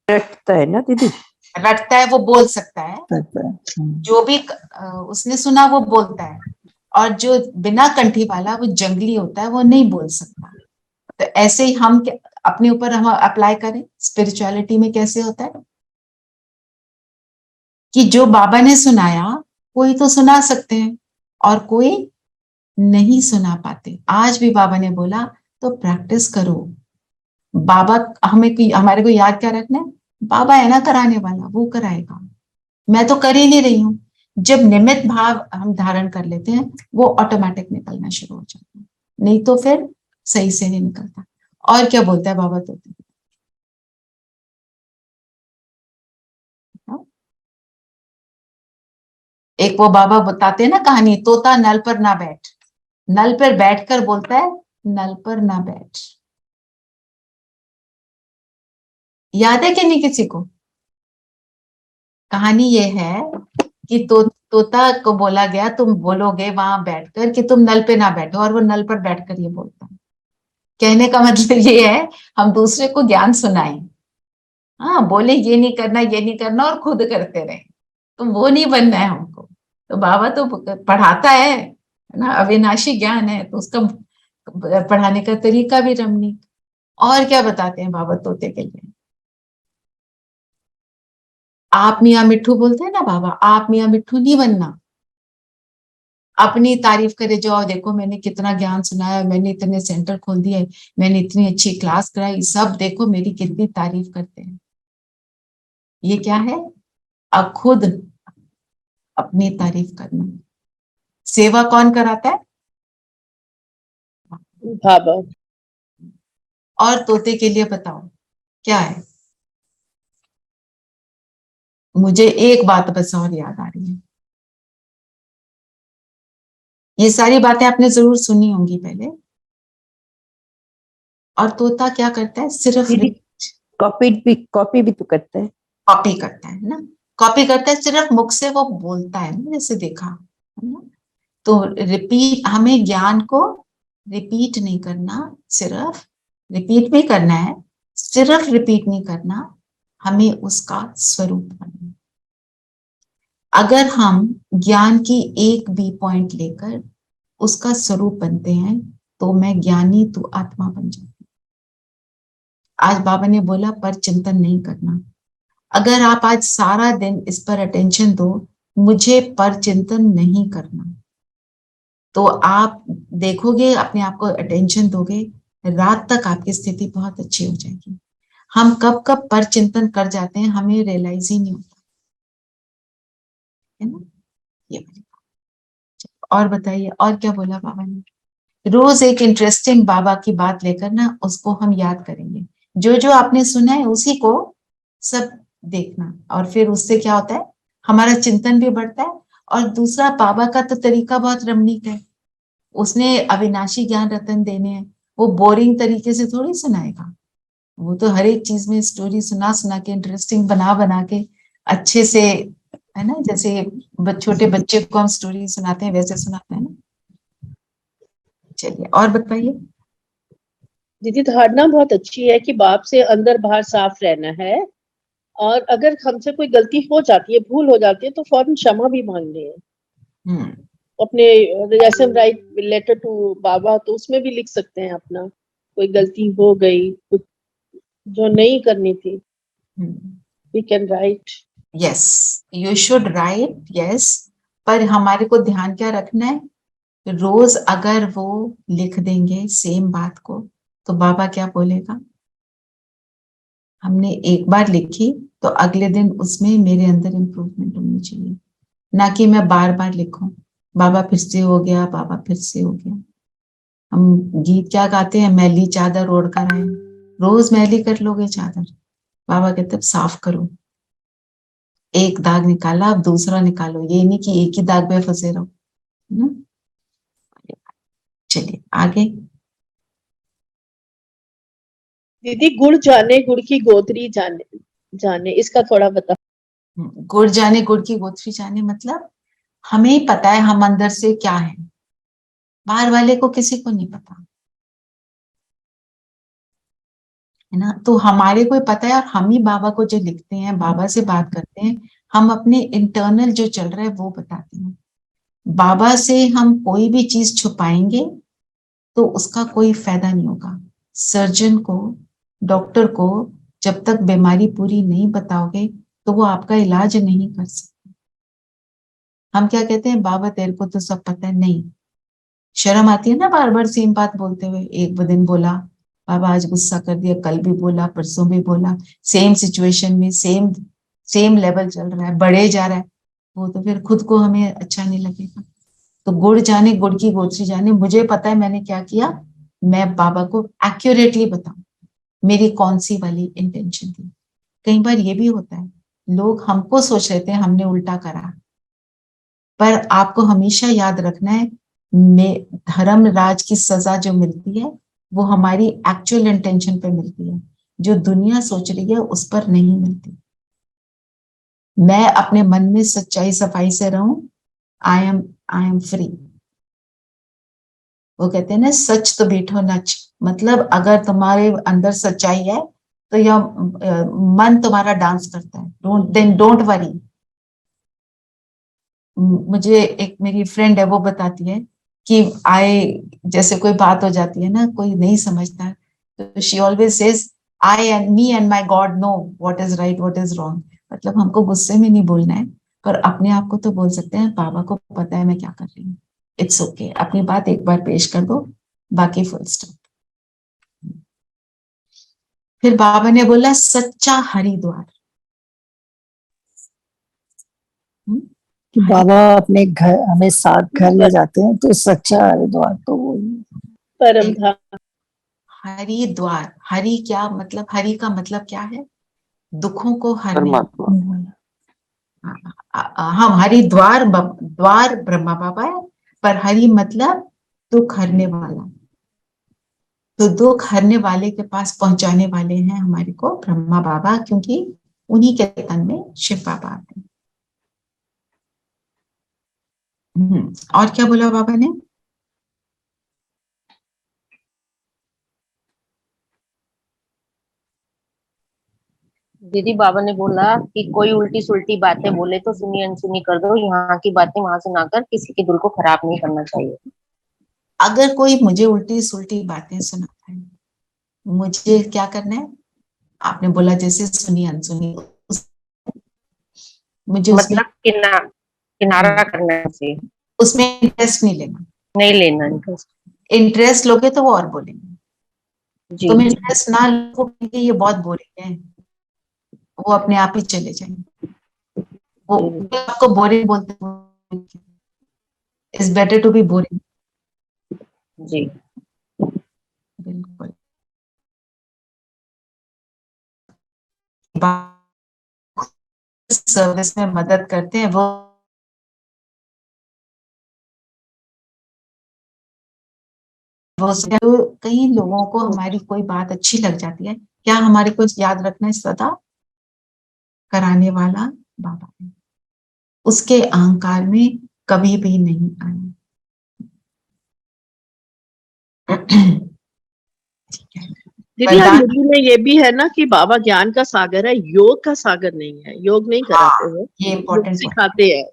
Speaker 7: रटता है ना दीदी,
Speaker 5: रटता है, वो बोल सकता है, जो भी उसने सुना वो बोलता है। और जो बिना कंठी वाला वो जंगली होता है, वो नहीं बोल सकता। तो ऐसे ही हम अपने ऊपर हम अप्लाई करें स्पिरिचुअलिटी में, कैसे होता है कि जो बाबा ने सुनाया कोई तो सुना सकते हैं और कोई नहीं सुना पाते। आज भी बाबा ने बोला तो प्रैक्टिस करो। बाबा हमारे को याद क्या रखना है? बाबा है ना कराने वाला, वो कराएगा, मैं तो कर ही नहीं रही हूँ। जब निमित्त भाव हम धारण कर लेते हैं, वो ऑटोमेटिक निकलना शुरू हो जाता है, नहीं तो फिर सही से नहीं निकलता। और क्या बोलता है बाबा? तो एक वो बाबा बताते हैं ना कहानी, तोता नल पर ना बैठ, नल पर बैठकर बोलता है नल पर ना बैठ। याद है कि नहीं किसी को? कहानी ये है कि तोता को बोला गया तुम बोलोगे वहां बैठकर कि तुम नल पे ना बैठो, और वो नल पर बैठकर ये बोलता है। कहने का मतलब ये है हम दूसरे को ज्ञान सुनाएं, हाँ बोले ये नहीं करना ये नहीं करना, और खुद करते रहे, तो वो नहीं बनना है हमको। तो बाबा तो पढ़ाता है ना, अविनाशी ज्ञान है, तो उसका पढ़ाने का तरीका भी रमणीक। और क्या बताते हैं बाबा तोते के लिए? आप मियाँ मिट्ठू बोलते हैं ना बाबा, आप मियाँ मिट्ठू नहीं बनना। अपनी तारीफ करे जाओ, देखो मैंने कितना ज्ञान सुनाया, मैंने इतने सेंटर खोल दिए, मैंने इतनी अच्छी क्लास कराई, सब देखो मेरी कितनी तारीफ करते हैं। ये क्या है? अब खुद अपनी तारीफ करना। सेवा कौन कराता है?
Speaker 6: बाबा।
Speaker 5: और तोते के लिए बताओ क्या है? मुझे एक बात बस और याद आ रही है, ये सारी बातें आपने जरूर सुनी होंगी पहले। और तोता क्या करता है? सिर्फ
Speaker 7: कॉपी भी तो करता है।
Speaker 5: कॉपी करता है ना, कॉपी करता है, सिर्फ मुख से वो बोलता है ना, जैसे देखा है ना। तो रिपीट, हमें ज्ञान को रिपीट नहीं करना, सिर्फ रिपीट भी करना है, सिर्फ रिपीट नहीं करना, हमें उसका स्वरूप बनना। अगर हम ज्ञान की एक भी पॉइंट लेकर उसका स्वरूप बनते हैं तो मैं ज्ञानी तू आत्मा बन जाती। आज बाबा ने बोला पर चिंतन नहीं करना। अगर आप आज सारा दिन इस पर अटेंशन दो, मुझे पर चिंतन नहीं करना, तो आप देखोगे, अपने आप को अटेंशन दोगे, रात तक आपकी स्थिति बहुत अच्छी हो जाएगी। हम कब कब पर चिंतन कर जाते हैं हमें रियलाइज ही नहीं होता है ना। ये वाली बात। और बताइए, और क्या बोला बाबा ने? रोज एक इंटरेस्टिंग बाबा की बात लेकर ना उसको हम याद करेंगे। जो जो आपने सुना है उसी को सब देखना, और फिर उससे क्या होता है, हमारा चिंतन भी बढ़ता है। और दूसरा, बाबा का तो तरीका बहुत रमणीक है। उसने अविनाशी ज्ञान रतन देने हैं, वो बोरिंग तरीके से थोड़ी सुनाएगा। वो तो हर एक चीज में स्टोरी सुना सुना के, इंटरेस्टिंग बना बना के, अच्छे से, है ना, जैसे छोटे बच्चे को हम स्टोरी सुनाते हैं वैसे सुनाते हैं ना। चलिए और बताइए।
Speaker 6: दीदी धारणा बहुत अच्छी है कि बाप से अंदर बाहर साफ रहना है, और अगर हमसे कोई गलती हो जाती है, भूल हो जाती है, तो फौरन क्षमा भी मांगनी है। अपने जैसे हम राइट लेटर टू बाबा, तो उसमें भी लिख सकते हैं अपना, कोई गलती हो गई, कुछ जो नहीं करनी थी, we can write.
Speaker 5: Yes, you should write, yes. पर हमारे को ध्यान क्या रखना है, रोज अगर वो लिख देंगे सेम बात को, तो बाबा क्या बोलेगा, हमने एक बार लिखी तो अगले दिन उसमें मेरे अंदर इम्प्रूवमेंट होनी चाहिए, ना कि मैं बार बार लिखूं, बाबा फिर से हो गया, बाबा फिर से हो गया। हम गीत क्या गाते हैं, मैली चादर ओढ़ कर आए, रोज मैली कर लोगे चादर, बाबा कहते साफ करो। एक दाग निकाला, अब दूसरा निकालो, ये नहीं कि एक ही दाग में फंसे रहो, है ना। चलिए आगे।
Speaker 6: दीदी गुड़ जाने गुड़ की गोदरी जाने, जाने इसका थोड़ा बता।
Speaker 5: गुड़ जाने गुड़ की गोथरी जाने, मतलब हमें ही पता है हम अंदर से क्या है, बाहर वाले को किसी को नहीं पता, है ना। तो हमारे को ही पता है, और हम ही बाबा को जो लिखते हैं, बाबा से बात करते हैं, हम अपने इंटरनल जो चल रहा है वो बताते हैं। बाबा से हम कोई भी चीज छुपाएंगे तो उसका कोई फायदा नहीं होगा। सर्जन को, डॉक्टर को जब तक बीमारी पूरी नहीं बताओगे तो वो आपका इलाज नहीं कर सकते। हम क्या कहते हैं, बाबा तेरे को तो सब पता है, नहीं। शर्म आती है ना बार बार सेम बात बोलते हुए। एक दिन बोला बाबा, आज गुस्सा कर दिया, कल भी बोला, परसों भी बोला, सेम सिचुएशन में सेम सेम लेवल चल रहा है, बढ़े जा रहा है, वो तो फिर खुद को हमें अच्छा नहीं लगेगा। तो गुड़ जाने गुड़ की गोथरी जाने, मुझे पता है मैंने क्या किया, मैं बाबा को एक्यूरेटली बताऊं मेरी कौन सी वाली इंटेंशन थी। कई बार ये भी होता है, लोग हमको सोच लेते हैं हमने उल्टा करा, पर आपको हमेशा याद रखना है, धर्म राज की सजा जो मिलती है वो हमारी एक्चुअल इंटेंशन पे मिलती है, जो दुनिया सोच रही है उस पर नहीं मिलती। मैं अपने मन में सच्चाई सफाई से रहूं, आई एम फ्री। वो कहते हैं ना, सच तो बैठो नच, मतलब अगर तुम्हारे अंदर सच्चाई है तो यह मन तुम्हारा डांस करता है, डोंट वरी। मुझे एक मेरी फ्रेंड है, वो बताती है कि जैसे कोई बात हो जाती है ना, कोई नहीं समझता, तो she always says I and me and my God know what is right what is wrong. मतलब हमको गुस्से में नहीं बोलना है, पर अपने आप को तो बोल सकते हैं, बाबा को पता है मैं क्या कर रही हूँ, इट्स ओके, अपनी बात एक बार पेश कर दो, बाकी फुल स्टॉप। फिर बाबा ने बोला सच्चा हरिद्वार।
Speaker 9: कि बाबा अपने घर हमें साथ घर ले जाते हैं, तो सच्चा हरिद्वार तो वो
Speaker 6: परम धाम।
Speaker 5: हरिद्वार, हरि क्या मतलब, हरि का मतलब क्या है, दुखों को हरने। हम हरिद्वार, द्वार ब्रह्मा बाबा है, पर हरि मतलब दुख हरने वाला। तो दुख हरने वाले के पास पहुंचाने वाले हैं हमारे को ब्रह्मा बाबा, क्योंकि उन्हीं के तन में शिव बाबा आते हैं। और क्या बोला बाबा ने?
Speaker 4: दीदी बाबा ने बोला कि कोई उल्टी सुल्टी बातें बोले तो सुनी अनसुनी कर दो, यहाँ की बातें वहां सुनाकर किसी के दिल को खराब नहीं करना चाहिए।
Speaker 5: अगर कोई मुझे उल्टी सुल्टी बातें सुनाता है, मुझे क्या करना है? आपने बोला जैसे सुनी अनसुनी, मुझे उसमें
Speaker 4: मतलब किनारा करना चाहिए,
Speaker 5: उसमें इंटरेस्ट नहीं लेना।
Speaker 4: नहीं लेना इंटरेस्ट।
Speaker 5: इंटरेस्ट लोगे तो वो और बोलेंगे,
Speaker 4: जी
Speaker 5: तुम इंटरेस्ट ना लो कि ये बहुत बोरिंग है, वो अपने आप ही चले जाएंगे। वो आपको बोरिंग बोलते, it's better to be boring.
Speaker 4: जी
Speaker 5: बिल्कुल। सर्विस में मदद करते हैं वो कई लोगों को हमारी कोई बात अच्छी लग जाती है, क्या हमारे को याद रखना है सदा कराने वाला बाबा है, उसके अहंकार में कभी भी नहीं आना।
Speaker 6: दीदी हाँ, हिंदी में ये भी है ना कि बाबा ज्ञान का सागर है, योग का सागर नहीं है। योग नहीं कराते हैं,
Speaker 5: ये
Speaker 6: योग
Speaker 5: इम्पोर्टेंट
Speaker 6: सिखाते हैं।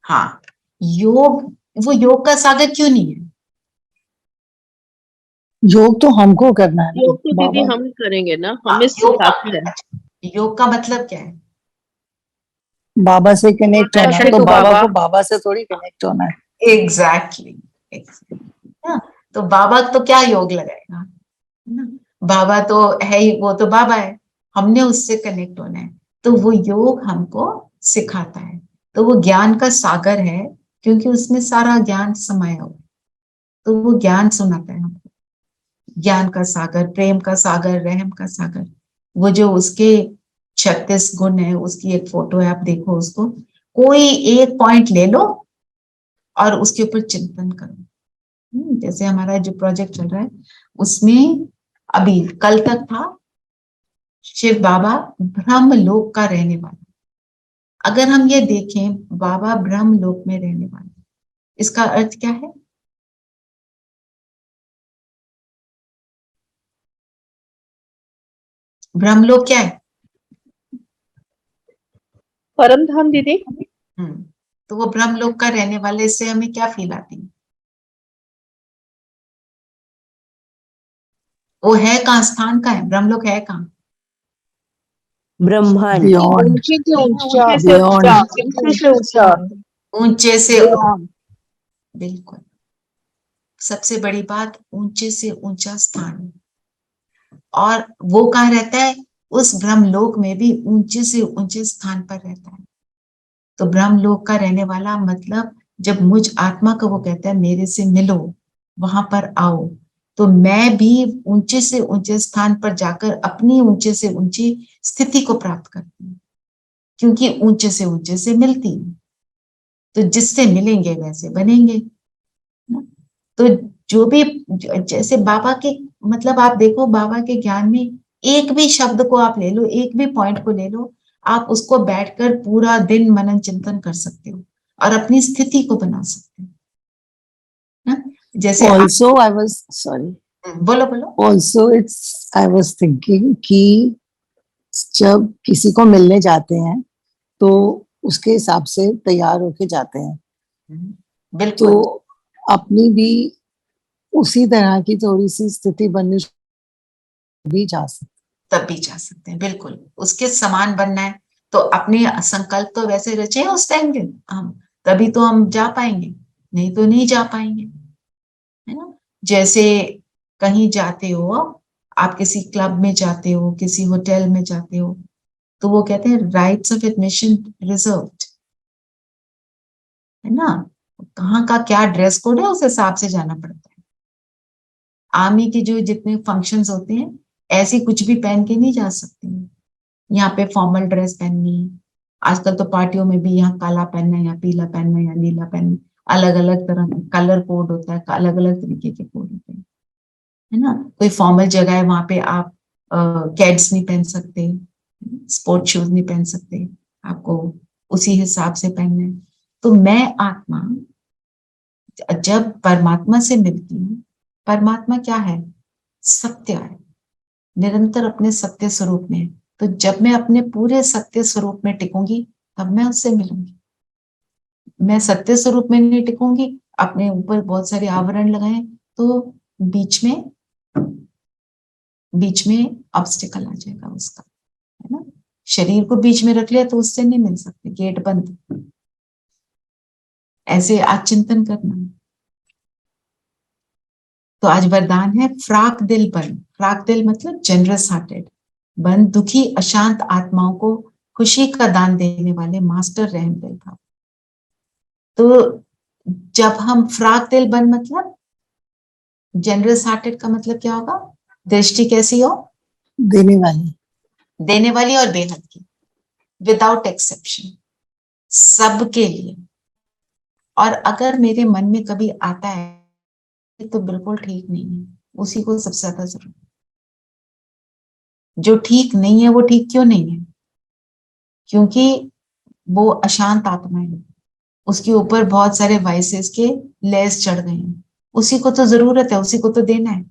Speaker 5: हाँ, योग, वो योग का सागर क्यों नहीं है?
Speaker 9: योग तो हमको करना है
Speaker 6: योग तो दीदी
Speaker 9: बाबा।
Speaker 6: हम करेंगे ना, हमें सिखाते हैं।
Speaker 5: योग का मतलब क्या है?
Speaker 9: बाबा से कनेक्ट होना,
Speaker 4: दर्शन
Speaker 9: तो
Speaker 4: टू
Speaker 9: बाबा
Speaker 4: बाबा।
Speaker 9: को बाबा से थोड़ी कनेक्ट होना है।
Speaker 5: एग्जैक्टली तो बाबा तो क्या योग लगाएगा, है ना? बाबा तो है ही, वो तो बाबा है, हमने उससे कनेक्ट होना है, तो वो योग हमको सिखाता है। तो वो ज्ञान का सागर है, क्योंकि उसमें सारा ज्ञान समाया हुआ है, तो वो ज्ञान सुनाता है हमको। ज्ञान का सागर, प्रेम का सागर, रहम का सागर, वो जो उसके 36 गुण है, उसकी एक फोटो है, आप देखो उसको, कोई एक पॉइंट ले लो और उसके ऊपर चिंतन करो। जैसे हमारा जो प्रोजेक्ट चल रहा है उसमें अभी कल तक था शिव बाबा ब्रह्म लोक का रहने वाला। अगर हम ये देखें, बाबा ब्रह्म लोक में रहने वाला, इसका अर्थ क्या है? ब्रह्मलोक क्या है?
Speaker 6: परम धाम दीदी।
Speaker 5: तो वो ब्रह्मलोक का रहने वाले, इससे हमें क्या फील आती है? वो है कहाँ, स्थान का है ब्रह्मलोक, है कहाँ?
Speaker 7: ब्रह्मांड।
Speaker 9: बियॉन्ड,
Speaker 6: ऊंचे से ऊंचा,
Speaker 9: बियॉन्ड,
Speaker 6: ऊंचे से ऊंचा,
Speaker 5: ऊंचे से बिल्कुल, सबसे बड़ी बात, ऊंचे से ऊंचा स्थान। और वो कहाँ रहता है? उस ब्रह्मलोक में भी ऊंचे से ऊंचे स्थान पर रहता है। तो ब्रह्मलोक का रहने वाला मतलब, जब मुझ आत्मा को वो कहता है मेरे से मिलो, वहां पर आओ, तो मैं भी ऊंचे से ऊंचे स्थान पर जाकर अपनी ऊंचे से ऊंची स्थिति को प्राप्त करती हूँ, क्योंकि ऊंचे से मिलती हूँ। तो जिससे मिलेंगे वैसे बनेंगे ना? तो जो भी, जैसे बाबा के, मतलब आप देखो बाबा के ज्ञान में एक भी शब्द को आप ले लो, एक भी पॉइंट को ले लो, आप उसको बैठकर पूरा दिन मनन चिंतन कर सकते हो और अपनी स्थिति को बना सकते हो ना? जैसे
Speaker 9: ऑल्सो आई वॉज सॉरी,
Speaker 5: बोलो बोलो।
Speaker 9: Also it's I was thinking कि जब किसी को मिलने जाते हैं तो उसके हिसाब से तैयार होके जाते हैं,
Speaker 5: बिल्कुल,
Speaker 9: तो अपनी भी उसी तरह की थोड़ी सी स्थिति बननी भी जा सकती,
Speaker 5: तब भी जा सकते हैं, बिल्कुल उसके समान बनना है। तो अपने संकल्प तो वैसे रचे हैं उस टाइम के हम, तभी तो हम जा पाएंगे, नहीं तो नहीं जा पाएंगे, है ना? जैसे कहीं जाते हो आप, किसी क्लब में जाते हो, किसी होटल में जाते हो, तो वो कहते हैं राइट्स ऑफ एडमिशन रिजर्व्ड, है ना? कहाँ का क्या ड्रेस कोड है, उस हिसाब से जाना पड़ता है। आर्मी के जो जितने फंक्शंस होते हैं, ऐसे कुछ भी पहन के नहीं जा सकते हैं। यहाँ पे फॉर्मल ड्रेस पहननी, आजकल तो पार्टियों में भी यहाँ काला पहनना है या पीला पहनना है या नीला पहनना, अलग अलग तरह का कलर कोड होता है, अलग अलग तरीके के कोड होते हैं, है ना? कोई फॉर्मल जगह है, वहां पे आप कैड्स नहीं पहन सकते, स्पोर्ट शूज नहीं पहन सकते, आपको उसी हिसाब से पहनना है। तो मैं आत्मा जब परमात्मा से मिलती हूँ, परमात्मा क्या है? सत्य है, निरंतर अपने सत्य स्वरूप में है। तो जब मैं अपने पूरे सत्य स्वरूप में टिकूंगी तब मैं उससे मिलूंगी। मैं सत्य स्वरूप में नहीं टिकूंगी, अपने ऊपर बहुत सारे आवरण लगाए तो बीच में ऑब्स्टिकल आ जाएगा उसका, है ना। शरीर को बीच में रख लिया तो उससे नहीं मिल सकते, गेट बंद। ऐसे आज चिंतन करना। तो आज वरदान है फ्राक दिल बन। फ्राक दिल मतलब जनरस हार्टेड बन, दुखी अशांत आत्माओं को खुशी का दान देने वाले मास्टर रहम दिल भाव। तो जब हम फ्राक दिल बन मतलब जनरस हार्टेड का मतलब क्या होगा? दृष्टि कैसी हो?
Speaker 9: देने वाली
Speaker 5: और बेहद की, विदाउट एक्सेप्शन, सबके लिए। और अगर मेरे मन में कभी आता है तो बिल्कुल ठीक नहीं है, उसी को सबसे ज्यादा जरूरत है। जो ठीक नहीं है वो ठीक क्यों नहीं है? क्योंकि वो अशांत आत्मा है, उसके ऊपर बहुत सारे वाइसेस के लेस चढ़ गए हैं, उसी को तो जरूरत है, उसी को तो देना है।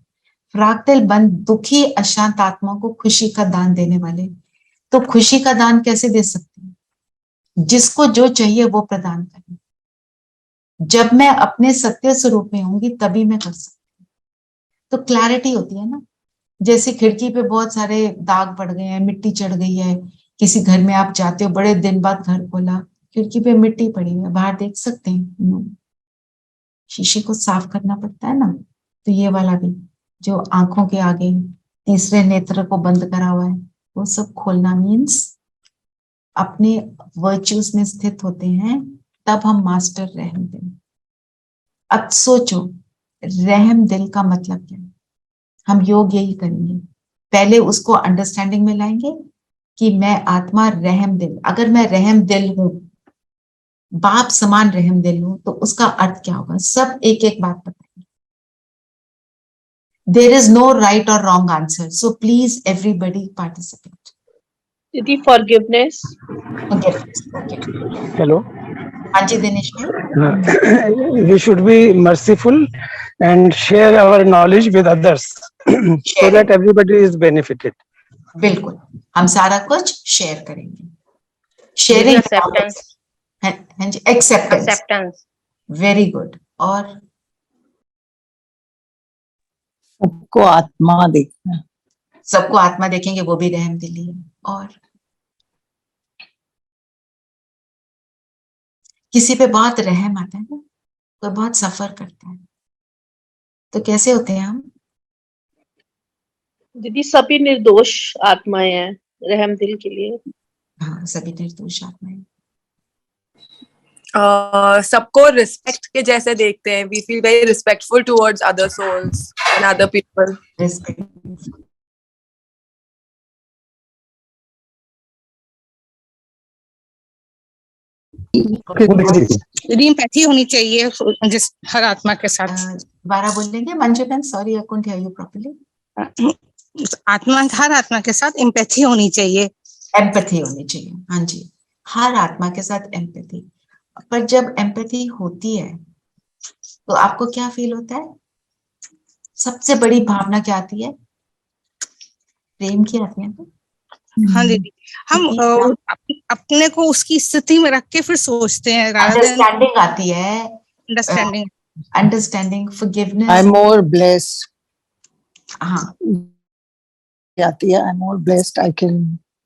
Speaker 5: फ्राक्टल बंद दुखी अशांत आत्मा को खुशी का दान देने वाले। तो खुशी का दान कैसे दे सकते हैं? जिसको जो चाहिए वो प्रदान करें। जब मैं अपने सत्य स्वरूप में होंगी तभी मैं कर सकती हूँ। तो क्लैरिटी होती है ना। जैसे खिड़की पे बहुत सारे दाग पड़ गए हैं, मिट्टी चढ़ गई है, किसी घर में आप जाते हो, बड़े दिन बाद घर खोला, खिड़की पे मिट्टी पड़ी है, बाहर देख सकते हैं? शीशे को साफ करना पड़ता है ना। तो ये वाला भी जो आंखों के आगे तीसरे नेत्र को बंद करा हुआ है, वो सब खोलना मीन्स अपने वर्च्यूज में स्थित होते हैं, तब हम मास्टर रहम दिल। अब सोचो रहम दिल का मतलब क्या है? हम योग यही करेंगे, पहले उसको अंडरस्टैंडिंग में लाएंगे कि मैं आत्मा रहम दिल। अगर मैं रहम दिल हूं, बाप समान रहम दिल हूं, तो उसका अर्थ क्या होगा? सब एक एक बात बताएंगे। देयर इज नो राइट और wrong answer, so please everybody participate.
Speaker 6: दीदी फॉरगिवनेस।
Speaker 11: हेलो।
Speaker 5: हाँ जी दिनेश भाई।
Speaker 11: We should be merciful and share our knowledge with others so that everybody is benefited.
Speaker 5: बिल्कुल, हम सारा कुछ शेयर करेंगे। Sharing
Speaker 4: acceptance.
Speaker 5: हाँ जी, एक्सेप्टेंस, वेरी गुड। और
Speaker 9: सबको आत्मा देखना,
Speaker 5: सबको आत्मा देखेंगे, वो भी रहम दिली है। और किसी पे बहुत रहम आता है ना, कोई बहुत सफर करता है, तो कैसे होते हैं हम?
Speaker 6: दीदी सभी निर्दोष आत्माएं हैं रहम दिल के लिए।
Speaker 5: हाँ, सभी निर्दोष आत्माएं।
Speaker 12: सबको रिस्पेक्ट के जैसे देखते हैं। We feel very respectful towards other souls and other people.
Speaker 5: Respect.
Speaker 13: Empathy होनी चाहिए जिस हर आत्मा के साथ।
Speaker 5: दोबारा बोलेंगे मंजू बहन? Sorry, I couldn't hear you properly.
Speaker 13: आत्मा, हर आत्मा के साथ एम्पैथी होनी चाहिए।
Speaker 5: एम्पैथी होनी चाहिए, हाँ जी, हर आत्मा के साथ एम्पैथी। पर जब एम्पैथी होती है तो आपको क्या फील होता है? सबसे बड़ी भावना क्या आती है? प्रेम की आती है ना।
Speaker 13: हाँ दीदी, हम अपने को उसकी स्थिति में रख के फिर सोचते हैं।
Speaker 5: अंडरस्टैंडिंग आती है, understanding, forgiveness.
Speaker 9: I am more blessed.
Speaker 5: हाँ,
Speaker 9: आती है, I am more blessed, I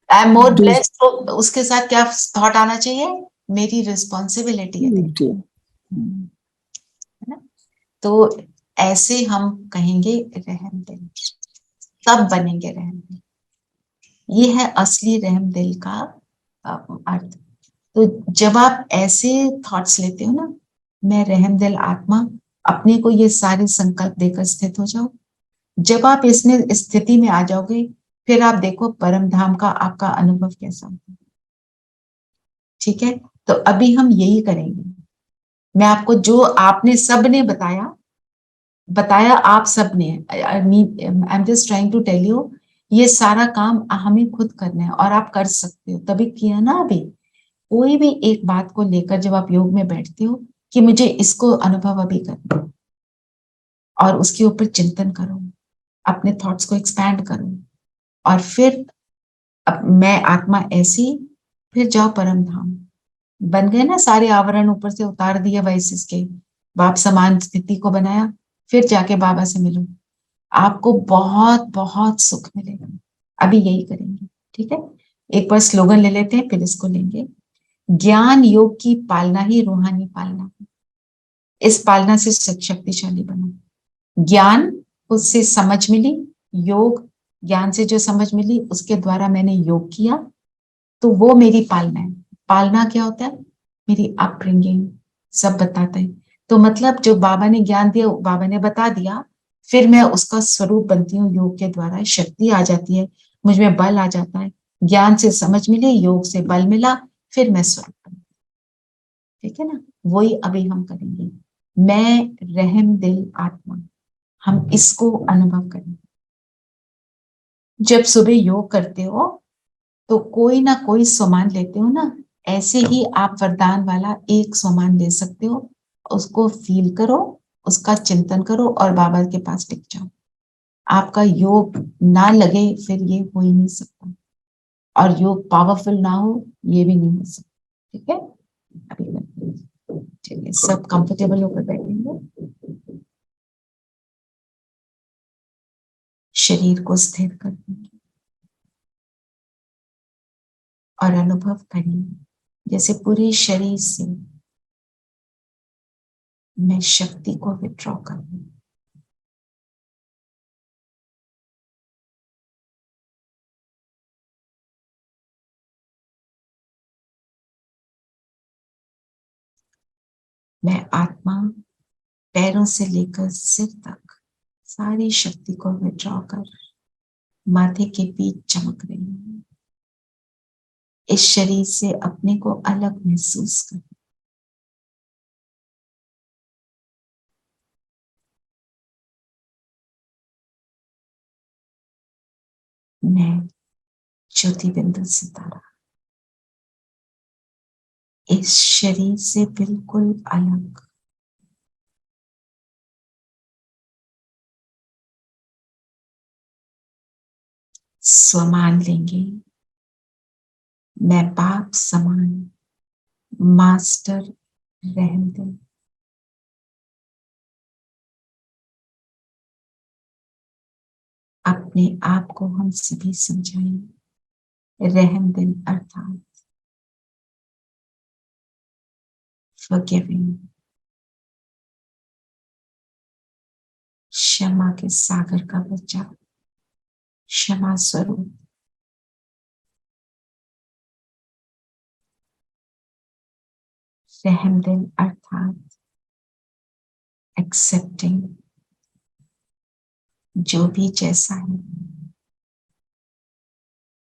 Speaker 5: am more blessed. तो उसके साथ क्या थॉट आना चाहिए? मेरी रिस्पॉन्सिबिलिटी है ना। तो ऐसे हम कहेंगे रहम दिल, तब बनेंगे रहम दिल। ये है असली रहम दिल का अर्थ। तो जब आप ऐसे थॉट्स लेते हो ना, मैं रहम दिल आत्मा, अपने को ये सारे संकल्प देकर स्थित हो जाओ। जब आप इसमें स्थिति में आ जाओगे, फिर आप देखो परम धाम का आपका अनुभव कैसा होता है। ठीक है, तो अभी हम यही करेंगे। मैं आपको जो आपने सब ने बताया आप सब ने, I am just trying to tell you, ये सारा काम हमें खुद करना है और आप कर सकते हो। तभी किया ना। अभी कोई भी एक बात को लेकर जब आप योग में बैठते हो कि मुझे इसको अनुभव अभी करना है, और उसके ऊपर चिंतन करो, अपने थॉट्स को एक्सपैंड करो, और फिर अब मैं आत्मा ऐसी, फिर जाओ परम धाम। बन गए ना सारे आवरण, ऊपर से उतार दिए वाइसेस के, बाप समान स्थिति को बनाया, फिर जाके बाबा से मिलो, आपको बहुत बहुत सुख मिलेगा। अभी यही करेंगे, ठीक है? एक बार स्लोगन ले लेते हैं, फिर इसको लेंगे। ज्ञान योग की पालना ही रूहानी पालना है। इस पालना से शक्तिशाली बनो। ज्ञान, उससे समझ मिली, योग, ज्ञान से जो समझ मिली उसके द्वारा मैंने योग किया, तो वो मेरी पालना है। पालना क्या होता है? मेरी अपब्रिंगिंग सब बताते हैं। तो मतलब जो बाबा ने ज्ञान दिया, बाबा ने बता दिया, फिर मैं उसका स्वरूप बनती हूँ योग के द्वारा। शक्ति आ जाती है, मुझ में बल आ जाता है। ज्ञान से समझ मिली, योग से बल मिला, फिर मैं स्वरूप बनती हूँ। ठीक है ना? वही अभी हम करेंगे। मैं रहम दिल आत्मा, हम इसको अनुभव करेंगे। जब सुबह योग करते हो तो कोई ना कोई सामान लेते हो ना, ऐसे ही आप वरदान वाला एक सामान ले सकते हो। उसको फील करो, उसका चिंतन करो और बाबा के पास टिक जाओ। आपका योग ना लगे फिर ये हो ही नहीं सकता, और योग पावरफुल ना हो ये भी नहीं हो सकता। ठीक है? अभी करते हैं। चलिए, सब कंफर्टेबल होकर बैठेंगे, शरीर को स्थिर कर देंगे और अनुभव करेंगे जैसे पूरे शरीर से मैं शक्ति को विड्रॉ कर लूं। मैं आत्मा पैरों से लेकर सिर तक सारी शक्ति को विड्रॉ कर माथे के बीच चमक रही हूं। इस शरीर से अपने को अलग महसूस कर। मैं ज्योति बिंदु सितारा इस शरीर से बिल्कुल अलग, स्वमान लेंगे। मैं बाप समान मास्टर रहमदिल, अपने आप को हम सभी समझाएं। रहमदिल अर्थात forgiving, क्षमा के सागर का बच्चा, क्षमा स्वरूप। रहमदिल अर्थात एक्सेप्टिंग, जो भी जैसा है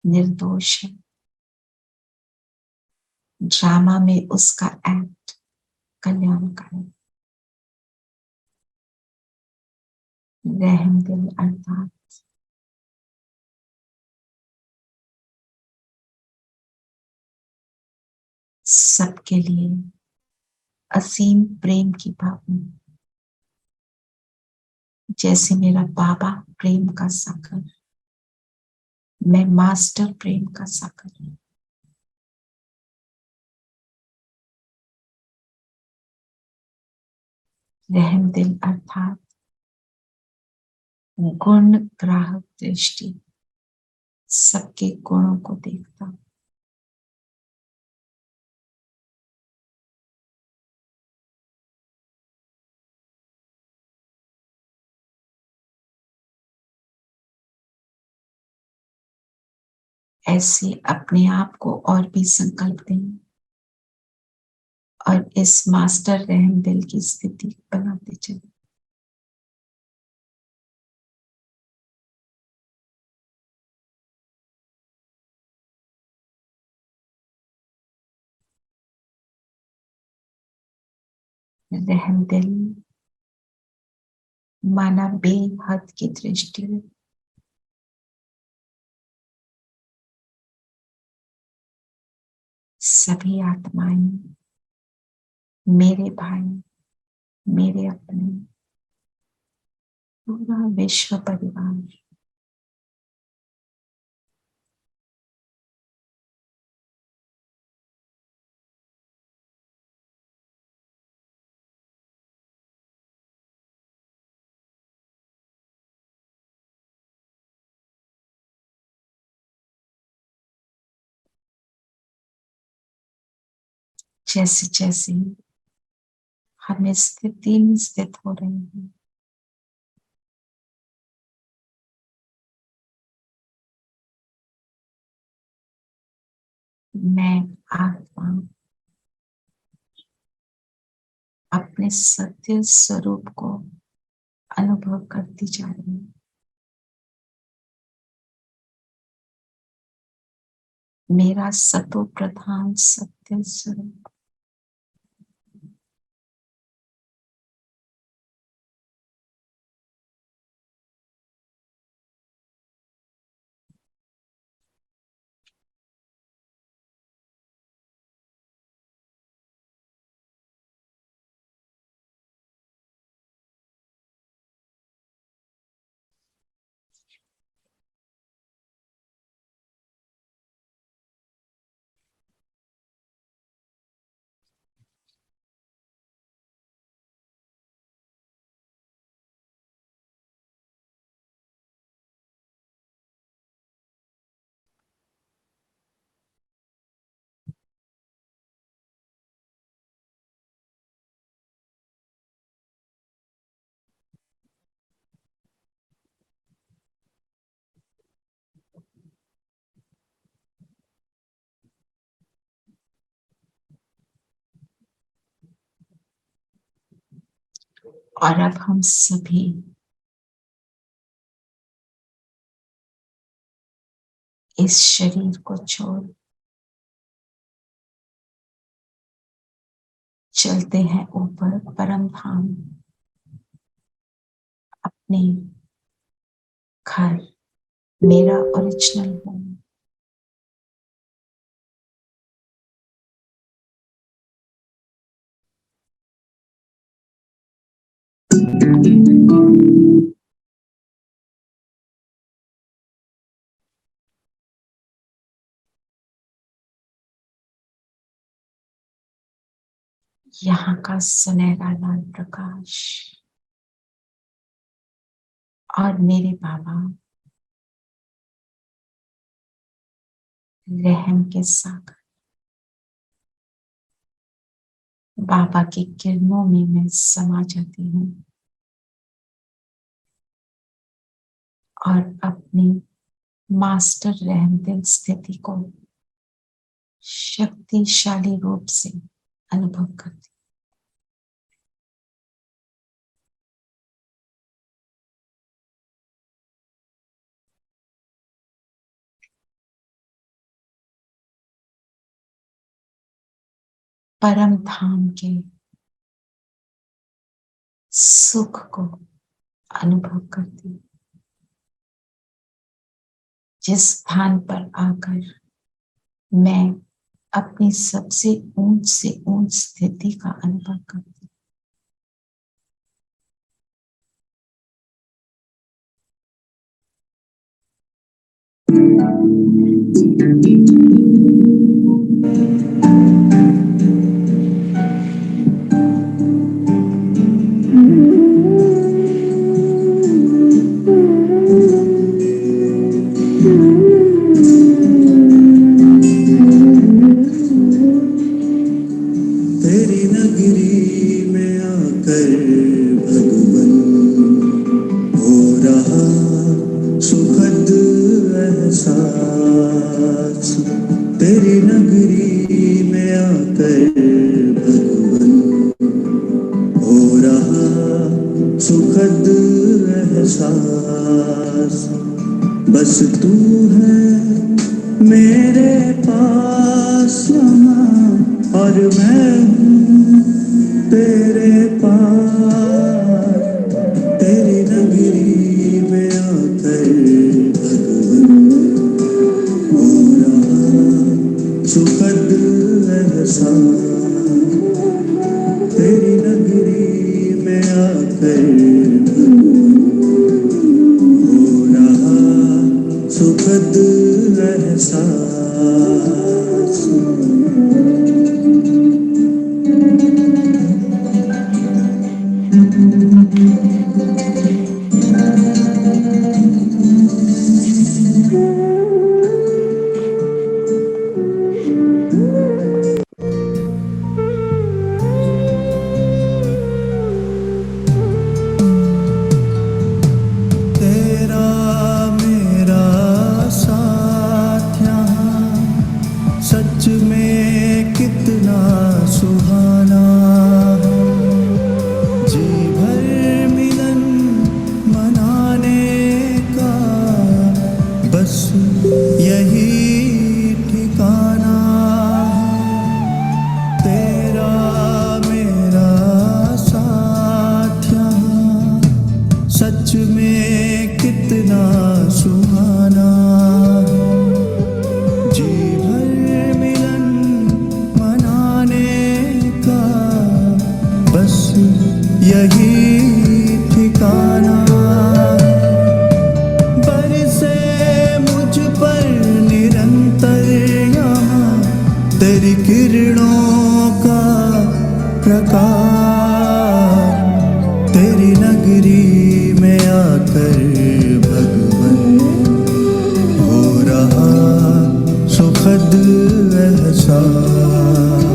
Speaker 5: निर्दोष है, ड्रामा में उसका एक्ट कल्याणकारी। रहमदिल अर्थात सबके लिए असीम प्रेम की भावना, जैसे मेरा बाबा प्रेम का सागर, मैं मास्टर प्रेम का सागर। रहमदिल अर्थात गुण ग्राहक दृष्टि, सबके गुणों को देखता। ऐसे अपने आप को और भी संकल्प दें और इस मास्टर रहमदिल की स्थिति बनाते चले। रहमदिल माना बेहद की दृष्टि, सभी आत्माएं मेरे भाई, मेरे अपने, पूरा विश्व परिवार जैसे जैसे हम स्थिति में स्थित हो रहे हैं, मैं आत्मा अपने सत्य स्वरूप को अनुभव करती जा रही हूँ। मेरा सतो प्रधान सत्य स्वरूप और अब हम सभी इस शरीर को छोड़ चलते हैं ऊपर परम धाम, अपने घर, मेरा ओरिजिनल होम। यहाँ का सुनहरा लाल प्रकाश और मेरे बाबा रहम के सागर, बाबा की किरणों में मैं समा जाती हूँ और अपनी मास्टर रहम दिल स्थिति को शक्तिशाली रूप से अनुभव करती। परम धाम के सुख को अनुभव करती, जिस स्थान पर आकर मैं अपनी सबसे ऊंच से ऊंच स्थिति का अनुभव करती।
Speaker 1: तेरी नगरी में आकर भगवन हो रहा सुखद एहसास। तेरी नगरी में आकर भगवन हो रहा सुखद एहसास। बस तू है मेरे पास यहाँ और मैं हूँ तेरे पास। तेरी नगरी में आकर भगवन हो रहा सुखद एहसास। सच में कितना सुहाना जी भर मिलन मनाने का बस यही ठिकाना बरसे मुझ पर निरंतर यहाँ तेरी किरणों का प्रकाश तेरी नगरी में आकर भगवन हो रहा सुखद एहसास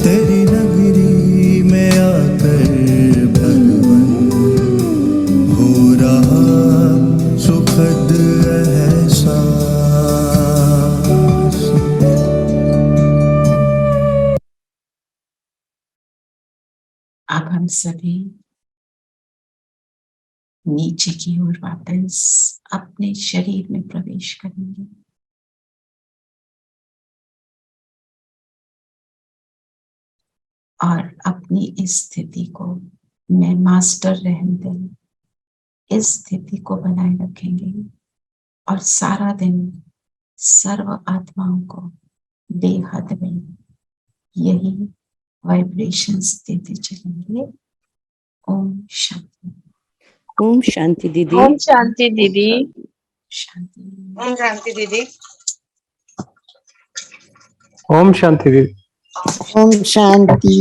Speaker 1: तेरी नगरी में आकर भगवन हो रहा सुखद एहसास।
Speaker 5: अब हम सभी नीचे की ओर वापस अपने शरीर में प्रवेश करेंगे। और अपनी इस स्थिति को मैं मास्टर रहने दें इस स्थिति को बनाए रखेंगे और सारा दिन सर्व आत्माओं को बेहद में यही वाइब्रेशंस देते चलेंगे। ओम शांति।
Speaker 7: ओम शांति दीदी।
Speaker 6: ओम शांति दीदी।
Speaker 5: शांति।
Speaker 13: ओम शांति दीदी।
Speaker 11: ओम शांति दीदी।
Speaker 9: ओम शांति।